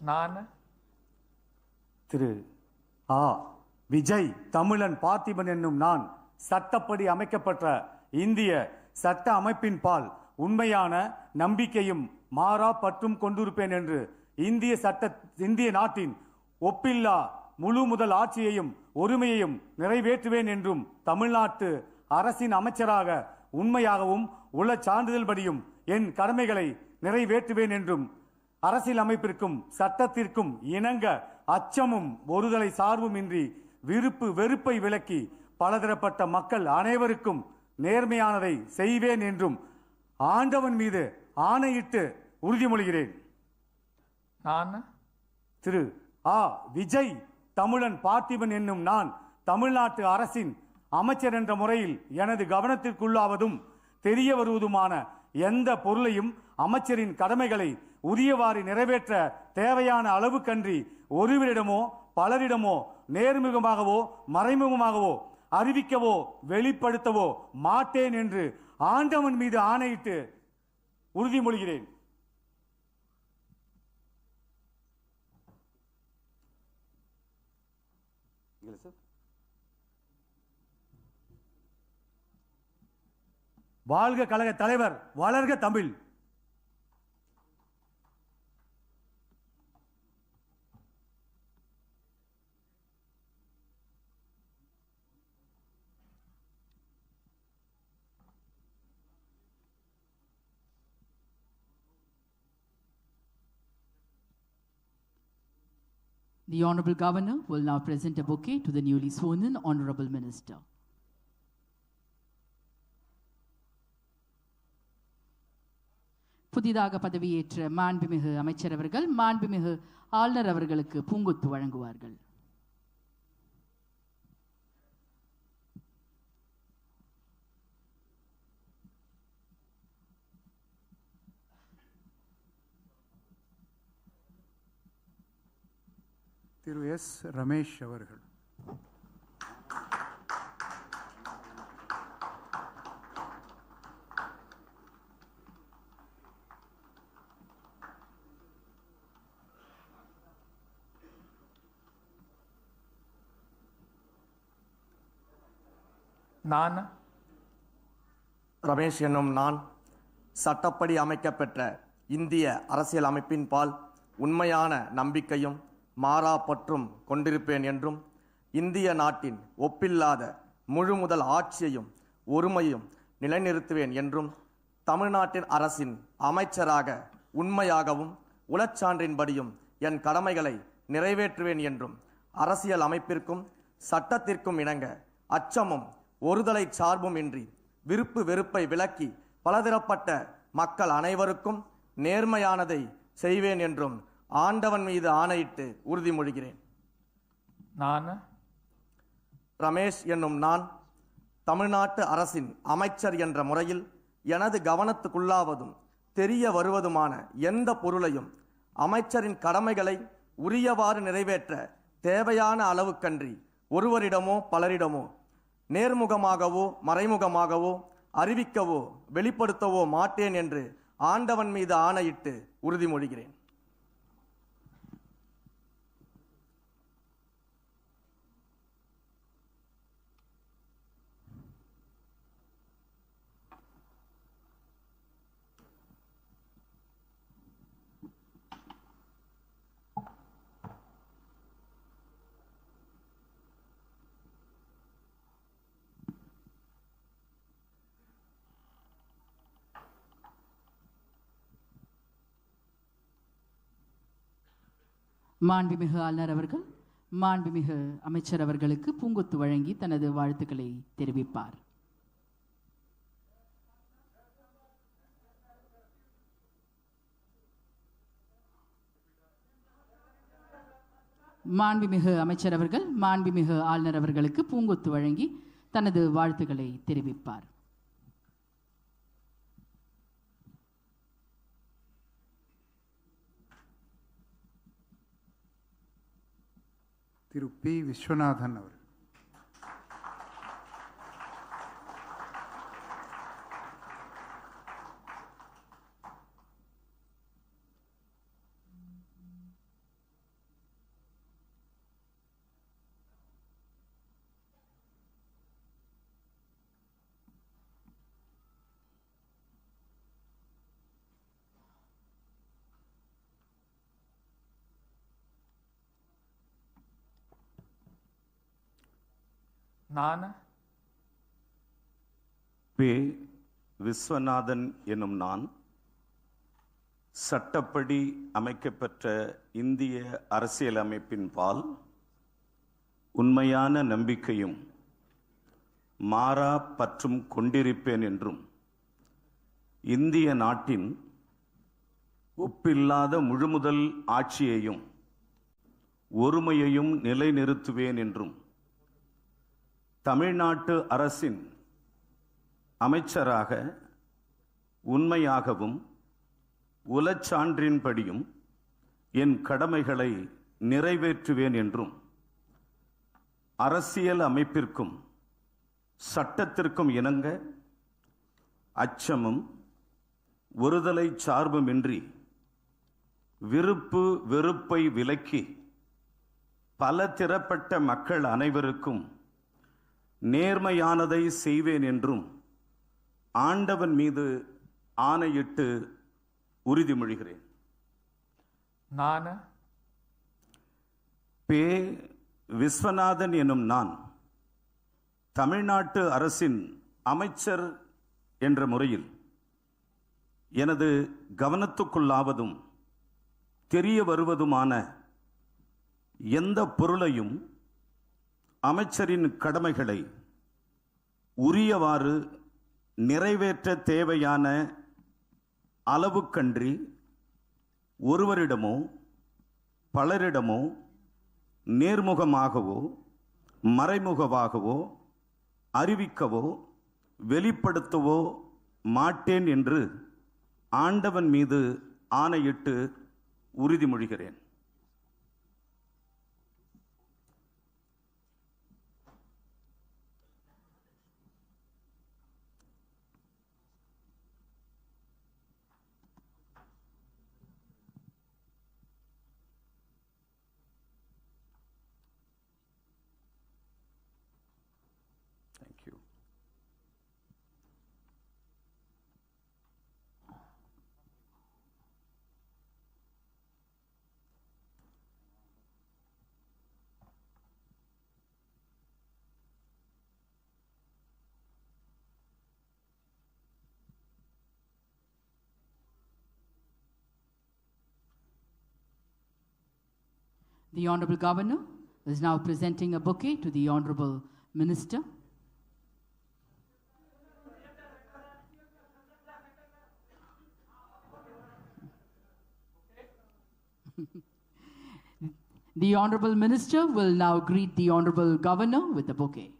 நான் திரு ஆ விஜய் தமிழன் பார்த்திபன் என்னும் நான் சட்டப்படி அமைக்கப்பட்ட இந்திய சட்ட அமைப்பின் பால் உண்மையான நம்பிக்கையும் மாறா பற்றும் கொண்டிருப்பேன் என்று இந்திய நாட்டின் ஒப்பில்லா முழு முதல் ஆட்சியையும் ஒருமையையும் நிறைவேற்றுவேன் என்றும் தமிழ்நாட்டு அரசின் அமைச்சராக உண்மையாகவும் உள்ள சான்றிதழ்படியும் என் கடமைகளை நிறைவேற்றுவேன் என்றும் அரசியல் அமைப்பிற்கும் சட்டத்திற்கும் இணங்க அச்சமும் ஒருதலை சார்பும் இன்றி விருப்பு வெறுப்பை விலக்கி பலதரப்பட்ட மக்கள் அனைவருக்கும் நேர்மையானதை செய்வேன் என்றும் ஆண்டவன் மீது ஆணையிட்டு உறுதிமொழிகிறேன். நான் திரு ஆ. விஜய் தமிழன் பார்த்திபன் என்னும் நான் தமிழ்நாட்டு அரசின் அமைச்சர் என்ற முறையில் எனது கவனத்திற்குள்ளாவதும் தெரிய வருவதுமான எந்த பொருளையும் அமைச்சரின் கடமைகளை உரியவாறு நிறைவேற்ற தேவையான அளவுக்கன்றி ஒருவரிடமோ பலரிடமோ நேர்முகமாகவோ மறைமுகமாகவோ அறிவிக்கவோ வெளிப்படுத்தவோ மாட்டேன் என்று ஆண்டவன் மீது ஆணையிட்டு உறுதிமொழிகிறேன். வாழ்க கழக தலைவர், வளர்க Tamil. The Honorable Governor will now present a bouquet to the newly sworn-in Honorable Minister. புதிதாக பதவியேற்ற மாண்புமிகு அமைச்சர் அவர்கள் மாண்புமிகு ஆளுநர் அவர்களுக்கு பூங்கொத்து வழங்குவார்கள். திரு எஸ். ரமேஷ் அவர்கள். நான் ரமேஷ் என்னும் நான் சட்டப்படி அமைக்கப்பெற்ற இந்திய அரசியல் அமைப்பின் பால் உண்மையான நம்பிக்கையும் மாறா பற்றும் கொண்டிருப்பேன் என்றும் இந்திய நாட்டின் ஒப்பில்லாத முழுமுதல் ஆட்சியையும் ஒருமையும் நிலைநிறுத்துவேன் என்றும் தமிழ்நாட்டின் அரசின் அமைச்சராக உண்மையாகவும் உளச்சான்றின்படியும் என் கடமைகளை நிறைவேற்றுவேன் என்றும் அரசியல் அமைப்பிற்கும் சட்டத்திற்கும் இணங்க அச்சமும் ஒருதலை சார்பும் இன்றி விருப்பு வெறுப்பை விலக்கி பலதரப்பட்ட மக்கள் அனைவருக்கும் நேர்மையானதை செய்வேன் என்றும் ஆண்டவன் மீது ஆணையிட்டு உறுதிமொழிகிறேன். நான் ரமேஷ் என்னும் நான் தமிழ்நாட்டு அரசின் அமைச்சர் என்ற முறையில் எனது கவனத்துக்குள்ளாவதும் தெரிய வருவதுமான எந்த பொருளையும் அமைச்சரின் கடமைகளை உரியவாறு நிறைவேற்ற தேவையான அளவுக்கன்றி ஒருவரிடமோ பலரிடமோ நேர்முகமாகவோ மறைமுகமாகவோ அறிவிக்கவோ வெளிப்படுத்தவோ மாட்டேன் என்று ஆண்டவன் மீது ஆணையிட்டு உறுதிமொழிகிறேன். மாண்புமிகு ஆளுநர் அவர்கள் மாண்புமிகு அமைச்சர் அவர்களுக்கு பூங்கொத்து வழங்கி தனது வாழ்த்துக்களை தெரிவிப்பார். மாண்புமிகு அமைச்சர் அவர்கள் மாண்புமிகு ஆளுநர் அவர்களுக்கு பூங்கொத்து வழங்கி தனது வாழ்த்துக்களை தெரிவிப்பார். திரு பி. விஸ்வநாதன் அவர். நான் பே. விஸ்வநாதன் எனும் நான் சட்டப்படி அமைக்கப்பெற்ற இந்திய அரசியலமைப்பின் பால் உண்மையான நம்பிக்கையும் மாறா பற்றும் கொண்டிருப்பேன் என்றும் இந்திய நாட்டின் ஒப்பில்லாத முழுமுதல் ஆட்சியையும் ஒருமையையும் நிலைநிறுத்துவேன் என்றும் தமிழ்நாட்டு அரசின் அமைச்சராக உண்மையாகவும் உலச்சான்றின்படியும் என் கடமைகளை நிறைவேற்றுவேன் என்றும் அரசியல் அமைப்பிற்கும் சட்டத்திற்கும் இணங்க அச்சமும் ஒருதலை சார்புமின்றி விருப்பு வெறுப்பை விலக்கி பல திறப்பட்ட மக்கள் அனைவருக்கும் நேர்மையானதை செய்வேன் என்றும் ஆண்டவன் மீது ஆணையிட்டு உறுதிமொழிகிறேன். நான் பே. விஸ்வநாதன் எனும் நான் தமிழ்நாட்டு அரசின் அமைச்சர் என்ற முறையில் எனது கவனத்துக்குள்ளாவதும் தெரிய வருவதுமான எந்த பொருளையும் அமைச்சரின் கடமைகளை உரியவாறு நிறைவேற்ற தேவையான அளவுக்கன்றி ஒருவரிடமோ பலரிடமோ நேர்முகமாகவோ மறைமுகமாகவோ அறிவிக்கவோ வெளிப்படுத்தவோ மாட்டேன் என்று ஆண்டவன் மீது ஆணையிட்டு உறுதிமொழிகிறேன். Thank you. The Honorable Governor is now presenting a bouquet to the Honorable Minister. The Honorable Minister will now greet the Honorable Governor with a bouquet.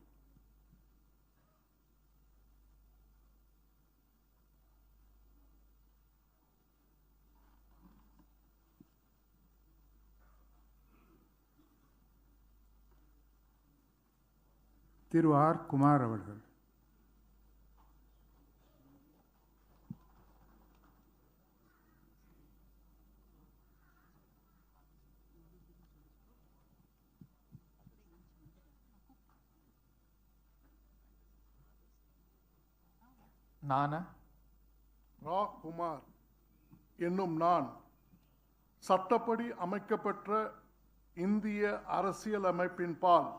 Thiru R. Kumar அவர்கள். நான் ரா. குமார் என்னும் நான் சட்டப்படி அமைக்கப்பெற்ற இந்திய அரசியலமைப்பின் பால்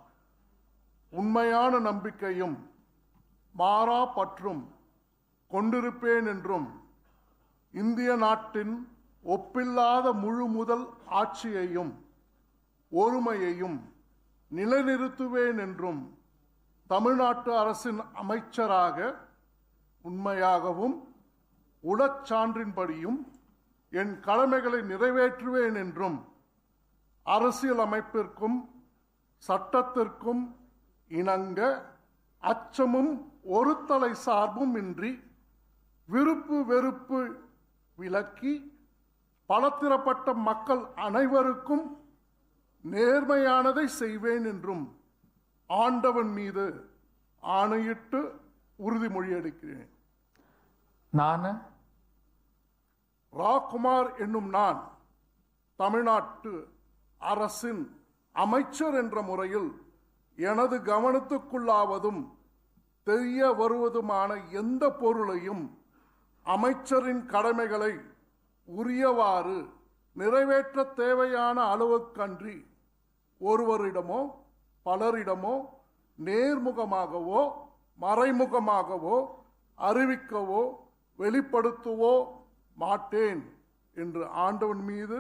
உண்மையான நம்பிக்கையும் மாறா பற்றும் கொண்டிருப்பேன் என்றும் இந்திய நாட்டின் ஒப்பில்லாத முழு முதல் ஆட்சியையும் ஒருமையையும் நிலைநிறுத்துவேன் என்றும் தமிழ்நாட்டு அரசின் அமைச்சராக உண்மையாகவும் உளச்சான்றின்படியும் என் கடமைகளை நிறைவேற்றுவேன் என்றும் அரசியல் அமைப்பிற்கும் சட்டத்திற்கும் இணங்க அச்சமும் ஒருதலை சார்பும் இன்றி விருப்பு வெறுப்பு விலக்கி பலதரப்பட்ட மக்கள் அனைவருக்கும் நேர்மையானதை செய்வேன் என்றும் ஆண்டவன் மீது ஆணையிட்டு உறுதிமொழி எடுக்கிறேன். நான் ரா. குமார் என்னும் நான் தமிழ்நாட்டு அரசின் அமைச்சர் என்ற முறையில் எனது கவனத்துக்குள்ளாவதும் தெரிய வருவதுமான எந்த பொருளையும் அமைச்சரின் கடமைகளை உரியவாறு நிறைவேற்ற தேவையான அளவுக்கன்றி ஒருவரிடமோ பலரிடமோ நேர்முகமாகவோ மறைமுகமாகவோ அறிவிக்கவோ வெளிப்படுத்தவோ மாட்டேன் என்று ஆண்டவன் மீது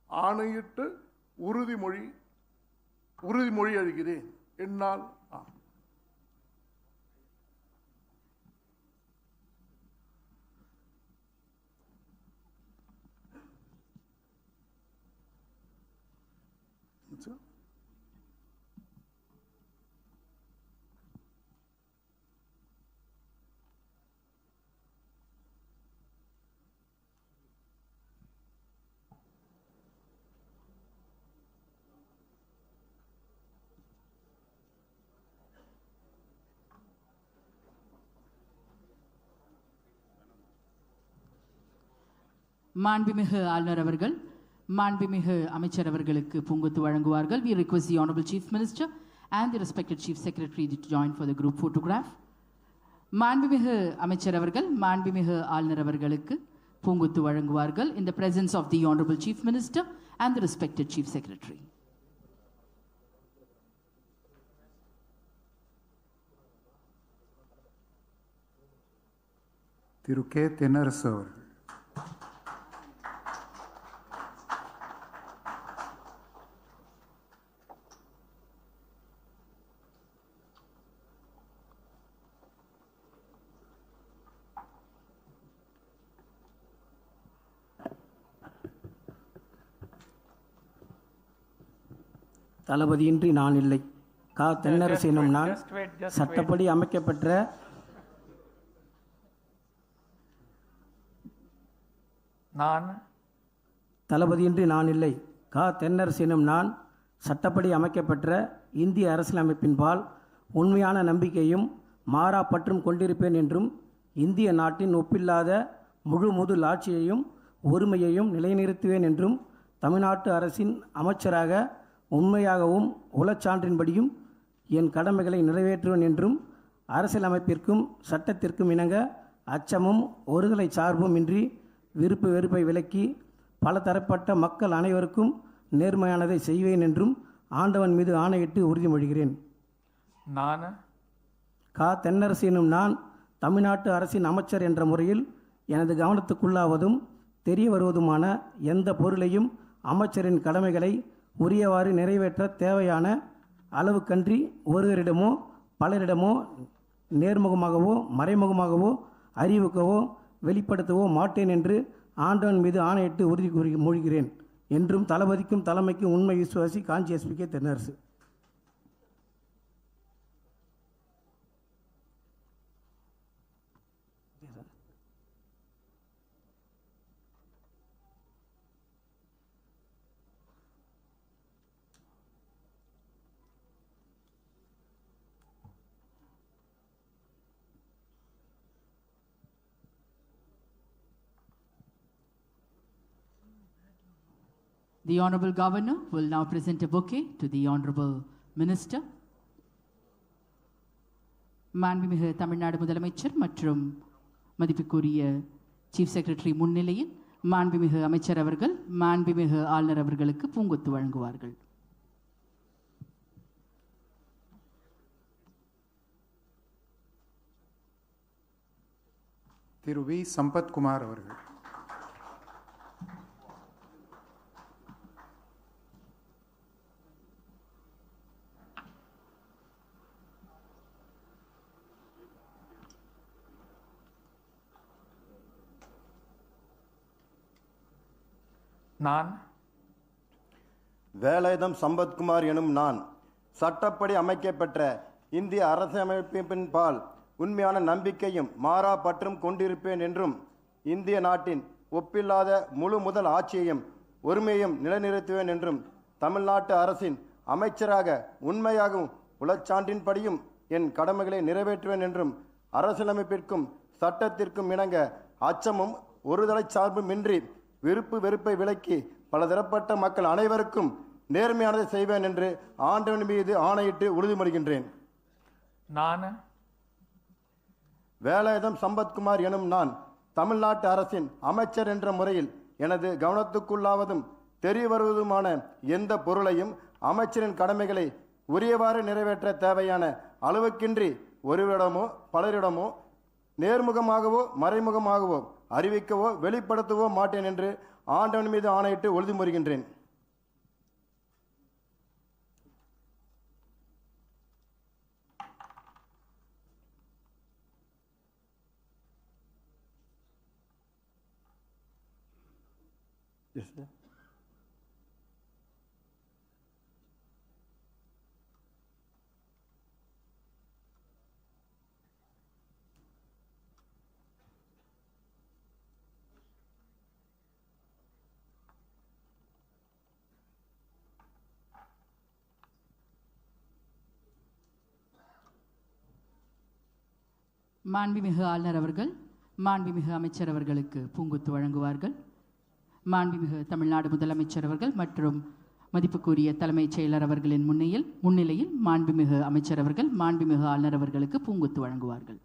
ஆணையிட்டு உறுதிமொழி அளிக்கிறேன். என்னால் மாண்புமிகு ஆளுநர் அவர்கள் மாண்புமிகு அமைச்சர் அவர்களுக்கு பூங்கொத்து வழங்குவார்கள். We request the Honorable Chief Minister and the respected Chief Secretary to join for the group photograph. மாண்புமிகு அமைச்சர் அவர்கள் மாண்புமிகு ஆளுநர் அவர்களுக்கு பூங்கொத்து வழங்குவார்கள் in the presence of the Honorable Chief Minister and the respected Chief Secretary. Thiru K Thennarasu அவர்கள். தளபதியின்றி நான் இல்லை. கா தென்னரசு எனும் நான் சட்டப்படி அமைக்கப்பெற்ற தளபதியின்றி நான் இல்லை. கா தென்னரசு எனும் நான் சட்டப்படி அமைக்கப்பெற்ற இந்திய அரசியலமைப்பின்பால் உண்மையான நம்பிக்கையும் மாறா பற்றும் கொண்டிருப்பேன் என்றும் இந்திய நாட்டின் ஒப்பில்லாத முழு முதல் ஆட்சியையும் ஒருமையையும் நிலைநிறுத்துவேன் என்றும் தமிழ்நாட்டு அரசின் அமைச்சராக உண்மையாகவும் உளச்சான்றின்படியும் என் கடமைகளை நிறைவேற்றுவேன் என்றும் அரசியலமைப்பிற்கும் சட்டத்திற்கும் இணங்க அச்சமும் ஒருதலை சார்பும் இன்றி விருப்பு வெறுப்பை விலக்கி பல தரப்பட்ட மக்கள் அனைவருக்கும் நேர்மையானதை செய்வேன் என்றும் ஆண்டவன் மீது ஆணையிட்டு உறுதிமொழிகிறேன். நான் கா தென்னரசு எனும் நான் தமிழ்நாட்டு அரசின் அமைச்சர் என்ற முறையில் எனது கவனத்துக்குள்ளாவதும் தெரிய வருவதுமான எந்த பொருளையும் அமைச்சரின் கடமைகளை உரியவாறு நிறைவேற்ற தேவையான அளவுக்கன்றி ஒருவரிடமோ பலரிடமோ நேர்முகமாகவோ மறைமுகமாகவோ அறிவிக்கவோ வெளிப்படுத்தவோ மாட்டேன் என்று ஆண்டவன் மீது ஆணையிட்டு உறுதி மொழிகிறேன் என்றும் தளபதிக்கும் தலைமைக்கும் உண்மை விசுவாசி Kanchi SP Thennarasu. The Honorable Governor will now present a bouquet to the Honorable Minister. மாண்புமிகு தமிழ்நாடு முதலமைச்சர் மற்றும் மதிப்புக்குரிய சீஃப் செக்ரட்டரி முன்னிலையில் மாண்புமிகு அமைச்சர் அவர்கள் மாண்புமிகு ஆளுநர் அவர்களுக்கு பூங்கொத்து வழங்குவார்கள். திரு வி சம்பத்குமார் அவர்கள். நான் வேலாயுதம் சம்பத்குமார் எனும் நான் சட்டப்படி அமைக்கப்பெற்ற இந்திய அரசியலமைப்பின் பால் உண்மையான நம்பிக்கையும் மாறா பற்றும் கொண்டிருப்பேன் என்றும் இந்திய நாட்டின் ஒப்பில்லாத முழு முதல் ஆட்சியையும் ஒருமையையும் நிலைநிறுத்துவேன் என்றும் தமிழ்நாட்டு அரசின் அமைச்சராக உண்மையாகவும் உளச்சான்றின்படியும் என் கடமைகளை நிறைவேற்றுவேன் என்றும் அரசியலமைப்பிற்கும் சட்டத்திற்கும் இணங்க அச்சமும் ஒருதலை சார்பும் இன்றி விருப்பு வெறுப்பை விலக்கி பலதரப்பட்ட மக்கள் அனைவருக்கும் நேர்மையானதை செய்வேன் என்று ஆண்டவன் மீது ஆணையிட்டு உறுதிமொழிகின்றேன். நான் வேலாயுதம் சம்பத்குமார் எனும் நான் தமிழ்நாட்டு அரசின் அமைச்சர் என்ற முறையில் எனது கவனத்துக்குள்ளாவதும் தெரிய வருவதுமான எந்த பொருளையும் அமைச்சரின் கடமைகளை உரியவாறு நிறைவேற்ற தேவையான அளவுக்கின்றி ஒருவரிடமோ பலரிடமோ நேர்முகமாகவோ மறைமுகமாகவோ அறிவிக்கவோ வெளிப்படுத்தவோ மாட்டேன் என்று ஆண்டவன் மீது ஆணையிட்டு உறுதிமொழிகின்றேன். Yes, sir. மாண்புமிகு ஆளுநர் அவர்கள் மாண்புமிகு அமைச்சர் அவர்களுக்கு பூங்குத்து வழங்குவார்கள். மாண்புமிகு தமிழ்நாடு முதலமைச்சர் அவர்கள் மற்றும் மதிப்புக்குரிய தலைமைச் செயலர் அவர்களின் முன்னிலையில் மாண்புமிகு அமைச்சர் அவர்கள் மாண்புமிகு ஆளுநர் அவர்களுக்கு பூங்குத்து வழங்குவார்கள்.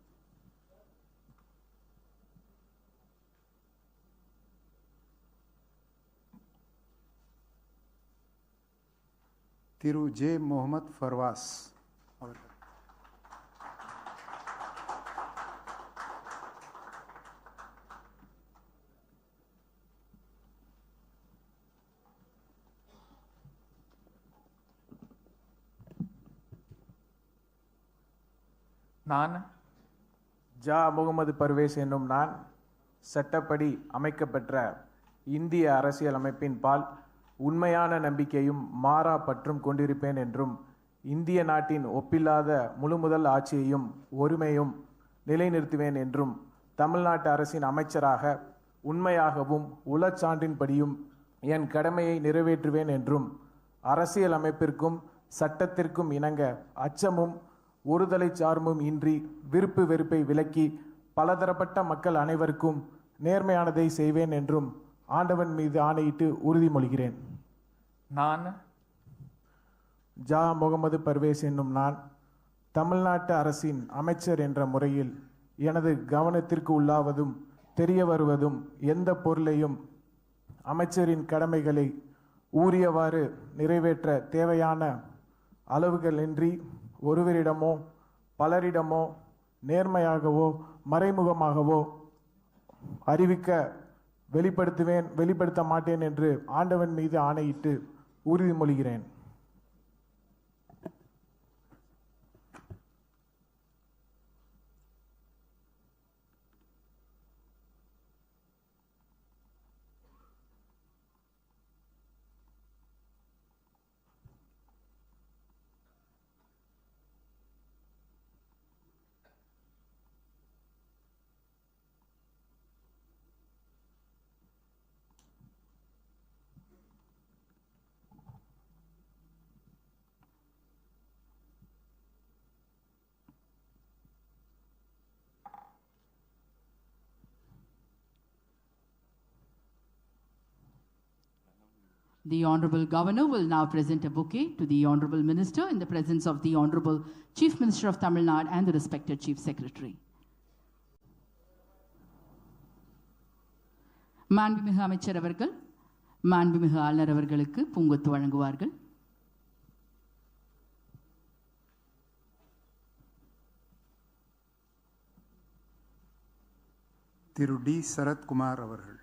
திரு ஜே முகமது ஃபர்வாஸ் அவர்கள். நான் ஜா முகமது பர்வேஸ் என்னும் நான் சட்டப்படி அமைக்கப்பெற்ற இந்திய அரசியலமைப்பின் பால் உண்மையான நம்பிக்கையும் மாறா பற்றும் கொண்டிருப்பேன் என்றும் இந்திய நாட்டின் ஒப்பில்லாத முழுமுதல் ஆட்சியையும் ஒருமையும் நிலைநிறுத்துவேன் என்றும் தமிழ்நாட்டு அரசின் அமைச்சராக உண்மையாகவும் உளச்சான்றின்படியும் என் கடமையை நிறைவேற்றுவேன் என்றும் அரசியல் அமைப்பிற்கும் சட்டத்திற்கும் இணங்க அச்சமும் ஒருதலை சார்பும் இன்றி விருப்பு வெறுப்பை விலக்கி பலதரப்பட்ட மக்கள் அனைவருக்கும் நேர்மையானதை செய்வேன் என்றும் ஆண்டவன் மீது ஆணையிட்டு உறுதிமொழிகிறேன். நான் ஜா முகமது பர்வேஸ் என்னும் நான் தமிழ்நாட்டு அரசின் அமைச்சர் என்ற முறையில் எனது கவனத்திற்கு உள்ளாவதும் தெரிய வருவதும் எந்த பொருளையும் அமைச்சரின் கடமைகளை ஊறியவாறு நிறைவேற்ற தேவையான அளவுகளின்றி ஒருவரிடமோ பலரிடமோ நேர்மையாகவோ மறைமுகமாகவோ அறிவிக்க வெளிப்படுத்த மாட்டேன் என்று ஆண்டவன் மீது ஆணையிட்டு உறுதிமொழிகிறேன். The Honorable Governor will now present a bouquet to the Honorable Minister in the presence of the Honorable Chief Minister of Tamil Nadu and the respected Chief Secretary. மாண்புமிகு அமைச்சர் அவர்கள் மாண்புமிகு ஆளுநர் அவர்களுக்கு பூங்கொத்து வழங்குவார்கள். திரு டி சரத்குமார் அவர்கள்.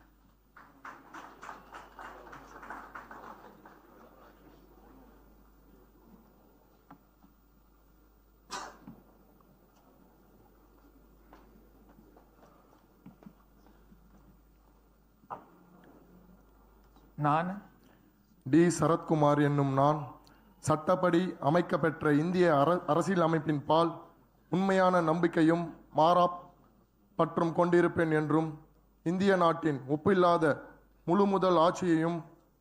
நான் டி சரத்குமார் என்னும் நான் சட்டப்படி அமைக்கப்பெற்ற இந்திய அரசியலமைப்பின் பால் உண்மையான நம்பிக்கையும் மாறா பற்றும் கொண்டிருப்பேன் என்றும் இந்திய நாட்டின் ஒப்பில்லாத முழுமுதல் ஆட்சியையும்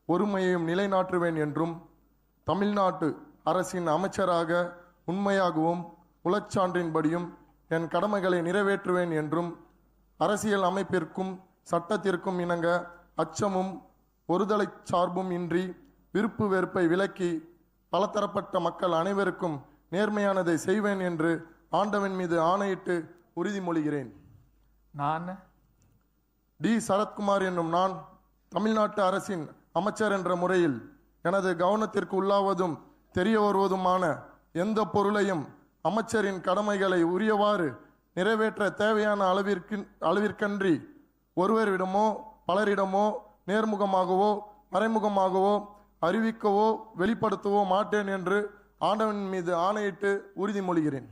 ஒருமையையும் நிலைநாட்டுவேன் என்றும் தமிழ்நாட்டு அரசின் அமைச்சராக உண்மையாகவும் உளச்சான்றின்படியும் என் கடமைகளை நிறைவேற்றுவேன் என்றும் அரசியல் அமைப்பிற்கும் சட்டத்திற்கும் இணங்க அச்சமும் ஒருதலை சார்பும் இன்றி விருப்பு வெறுப்பை விலக்கி பலதரப்பட்ட மக்கள் அனைவருக்கும் நேர்மையானதை செய்வேன் என்று ஆண்டவன் மீது ஆணையிட்டு உறுதிமொழிகிறேன். நான் டி சரத்குமார் என்னும் நான் தமிழ்நாட்டு அரசின் அமைச்சர் என்ற முறையில் எனது கவனத்திற்கு உள்ளாவதும் தெரிய வருவதுமான எந்த பொருளையும் அமைச்சரின் கடமைகளை உரியவாறு நிறைவேற்ற தேவையான அளவிற்கன்றி ஒருவரிடமோ பலரிடமோ நேர்முகமாகவோ மறைமுகமாகவோ அறிவிக்கவோ வெளிப்படுத்தவோ மாட்டேன் என்று ஆண்டவன் மீது ஆணையிட்டு உறுதிமொழிகிறேன்.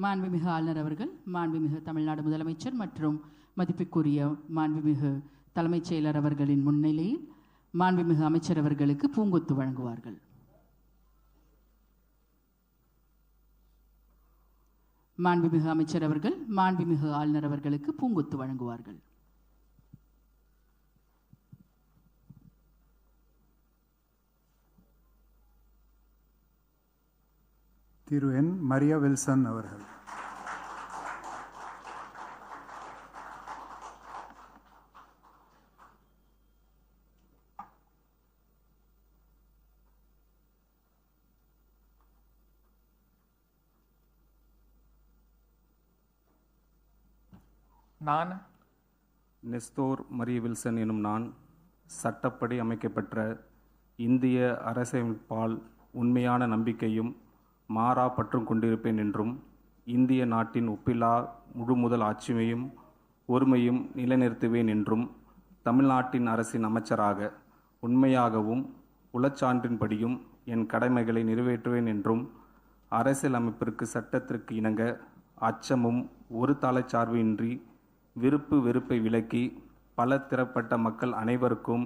மாண்புமிகு ஆளுநர் அவர்கள், மாண்புமிகு தமிழ்நாடு முதலமைச்சர் மற்றும் மதிப்புக்குரிய மாண்புமிகு தலைமைச் செயலர் அவர்களின் முன்னிலையில் மாண்புமிகு அமைச்சர் அவர்களுக்கு பூங்கொத்து வழங்குவார்கள். மாண்புமிகு அமைச்சர் அவர்கள் மாண்புமிகு ஆளுநர் அவர்களுக்கு பூங்கொத்து வழங்குவார்கள். திரு என் மரியா வில்சன் அவர்கள். நான் நெஸ்தோர் மரிய வில்சன் எனும் நான் சட்டப்படி அமைக்கப்பெற்ற இந்திய அரசமைப்பால் உண்மையான நம்பிக்கையும் மாறா பற்றும் கொண்டிருப்பேன் என்றும் இந்திய நாட்டின் ஒப்பில்லா முழுமுதல் ஆட்சியையும் ஒருமையும் நிலைநிறுத்துவேன் என்றும் தமிழ்நாட்டின் அரசின் அமைச்சராக உண்மையாகவும் உளச்சான்றின்படியும் என் கடமைகளை நிறைவேற்றுவேன் என்றும் அரசியல் அமைப்பிற்கு சட்டத்திற்கு இணங்க அச்சமும் ஒரு தலைச்சார்பு இன்றி விருப்பு வெறுப்பை விலக்கி பல திறப்பட்ட மக்கள் அனைவருக்கும்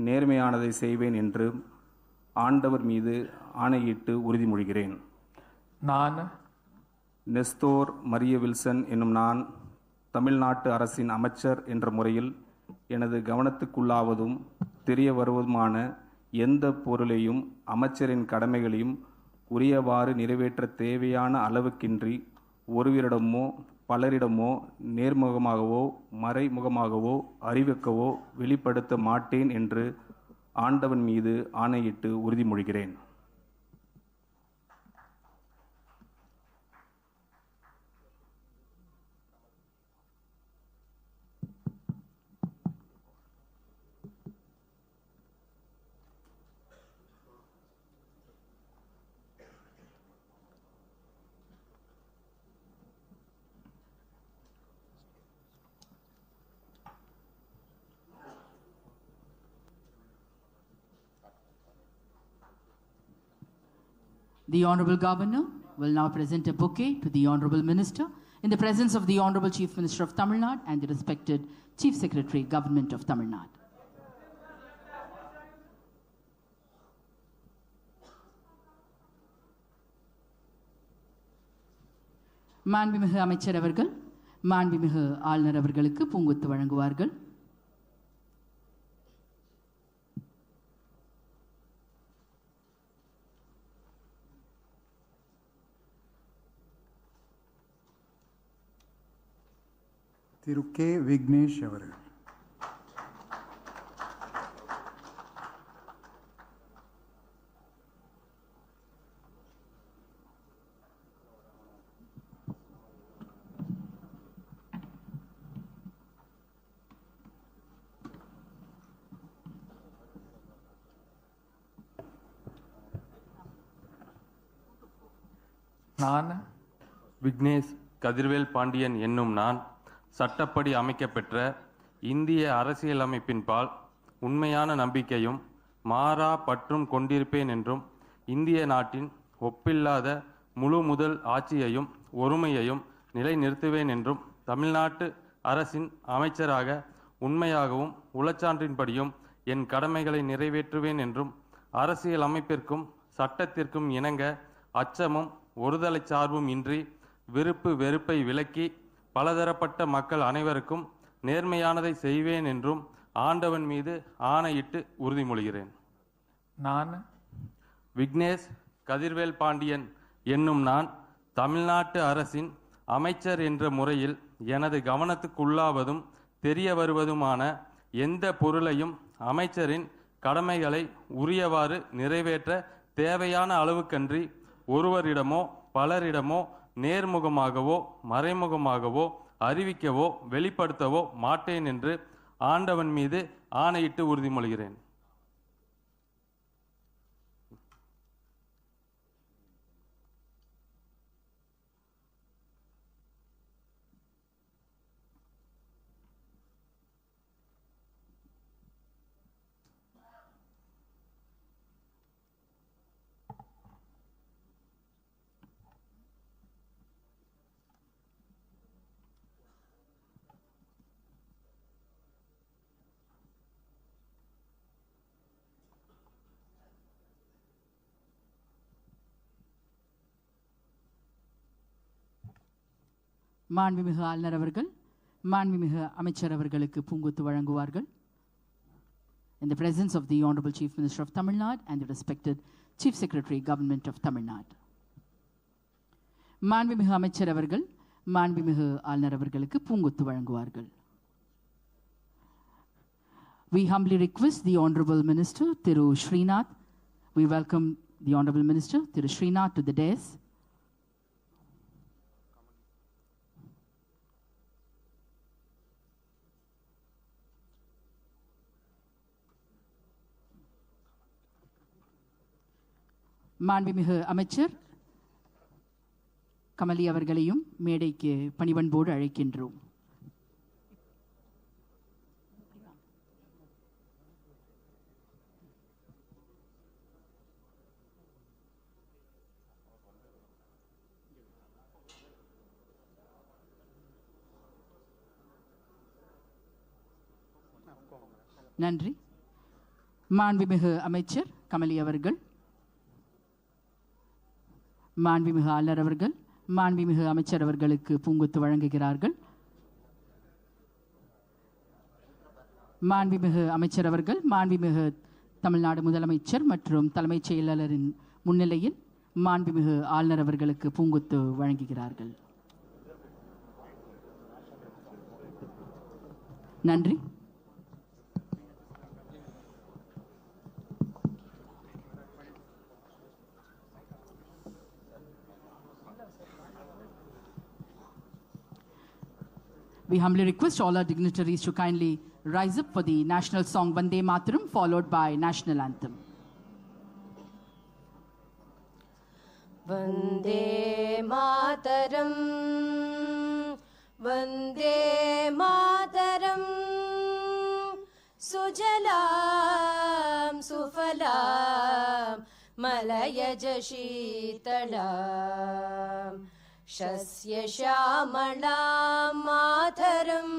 நேர்மையானதை செய்வேன் என்று ஆண்டவர் மீது ஆணையிட்டு உறுதிமொழிகிறேன். நான் நெஸ்தோர் மரிய வில்சன் என்னும் நான் தமிழ்நாட்டு அரசின் அமைச்சர் என்ற முறையில் எனது கவனத்துக்குள்ளாவதும் தெரிய வருவதுமான எந்த பொருளையும் அமைச்சரின் கடமைகளையும் உரியவாறு நிறைவேற்ற தேவையான அளவுக்கின்றி ஒருவரிடமோ பலரிடமோ நேர்முகமாகவோ மறைமுகமாகவோ அறிவிக்கவோ வெளிப்படுத்த மாட்டேன் என்று ஆண்டவன் மீது ஆணையிட்டு உறுதிமொழிகிறேன். The Honorable Governor will now present a bouquet to the Honorable Minister in the presence of the Honorable Chief Minister of Tamil Nadu and the respected Chief Secretary, Government of Tamil Nadu. மாண்புமிகு அமைச்சர் அவர்கள் மாண்புமிகு ஆளுநர் அவர்களுக்கு பூங்கொத்து வழங்குவார்கள். திரு கே விக்னேஷ் அவர்கள். நான் விக்னேஷ் கதிர்வேல் பாண்டியன் என்னும் நான் சட்டப்படி அமைக்கப்பெற்ற இந்திய அரசியலமைப்பின்பால் உண்மையான நம்பிக்கையும் மாறா பற்றும் கொண்டிருப்பேன் என்றும் இந்திய நாட்டின் ஒப்பில்லாத முழு முதல் ஆட்சியையும் ஒருமையையும் நிலைநிறுத்துவேன் என்றும் தமிழ்நாட்டு அரசின் அமைச்சராக உண்மையாகவும் உளச்சான்றின்படியும் என் கடமைகளை நிறைவேற்றுவேன் என்றும் அரசியல் அமைப்பிற்கும் சட்டத்திற்கும் இணங்க அச்சமும் ஒருதலை சார்பும் இன்றி விருப்பு வெறுப்பை விலக்கி பலதரப்பட்ட மக்கள் அனைவருக்கும் நேர்மையானதை செய்வேன் என்றும் ஆண்டவன் மீது ஆணையிட்டு உறுதிமொழிகிறேன். நான் விக்னேஷ் கதிர்வேல் பாண்டியன் என்னும் நான் தமிழ்நாட்டு அரசின் அமைச்சர் என்ற முறையில் எனது கவனத்துக்குள்ளாவதும் தெரிய வருவதுமான எந்த பொருளையும் அமைச்சரின் கடமைகளை உரியவாறு நிறைவேற்ற தேவையான அளவுக்கன்றி ஒருவரிடமோ பலரிடமோ நேர்முகமாகவோ மறைமுகமாகவோ அறிவிக்கவோ வெளிப்படுத்தவோ மாட்டேன் என்று ஆண்டவன் மீது ஆணையிட்டு உறுதிமொழிகிறேன். மாண்புமிகு ஆளுநர் அவர்கள் மாண்புமிகு அமைச்சர் அவர்களுக்கு பூங்கொத்து வழங்குவார்கள். In the presence of the Honorable Chief Minister of Tamil Nadu and the respected Chief Secretary, Government of Tamil Nadu. மாண்புமிகு அமைச்சர் அவர்கள் மாண்புமிகு ஆளுநர் அவர்களுக்கு பூங்கொத்து வழங்குவார்கள். We humbly request the Honorable Minister, Thiru Srinath. We welcome the Honorable Minister, Thiru Srinath, to the dais. மாண்புமிகு அமைச்சர் கமலி அவர்களையும் மேடைக்கு பணிவன்போடு அழைக்கின்றோம். நன்றி. மாண்புமிகு அமைச்சர் கமலி அவர்கள், மாண்புமிகு ஆளுநர் அவர்கள் மாண்புமிகு அமைச்சர் அவர்களுக்கு பூங்கொத்து வழங்குகிறார்கள். மாண்புமிகு அமைச்சர் அவர்கள் மாண்புமிகு தமிழ்நாடு முதலமைச்சர் மற்றும் தலைமைச் செயலாளரின் முன்னிலையில் மாண்புமிகு ஆளுநர் அவர்களுக்கு பூங்கொத்து வழங்குகிறார்கள். நன்றி. We humbly request all our dignitaries to kindly rise up for the national song Vande Mataram, followed by national anthem. Vande Mataram, Vande Mataram, Sujalam Sufalam, Malayaja Sheetalam, Shasya Shyaamalam Madharam.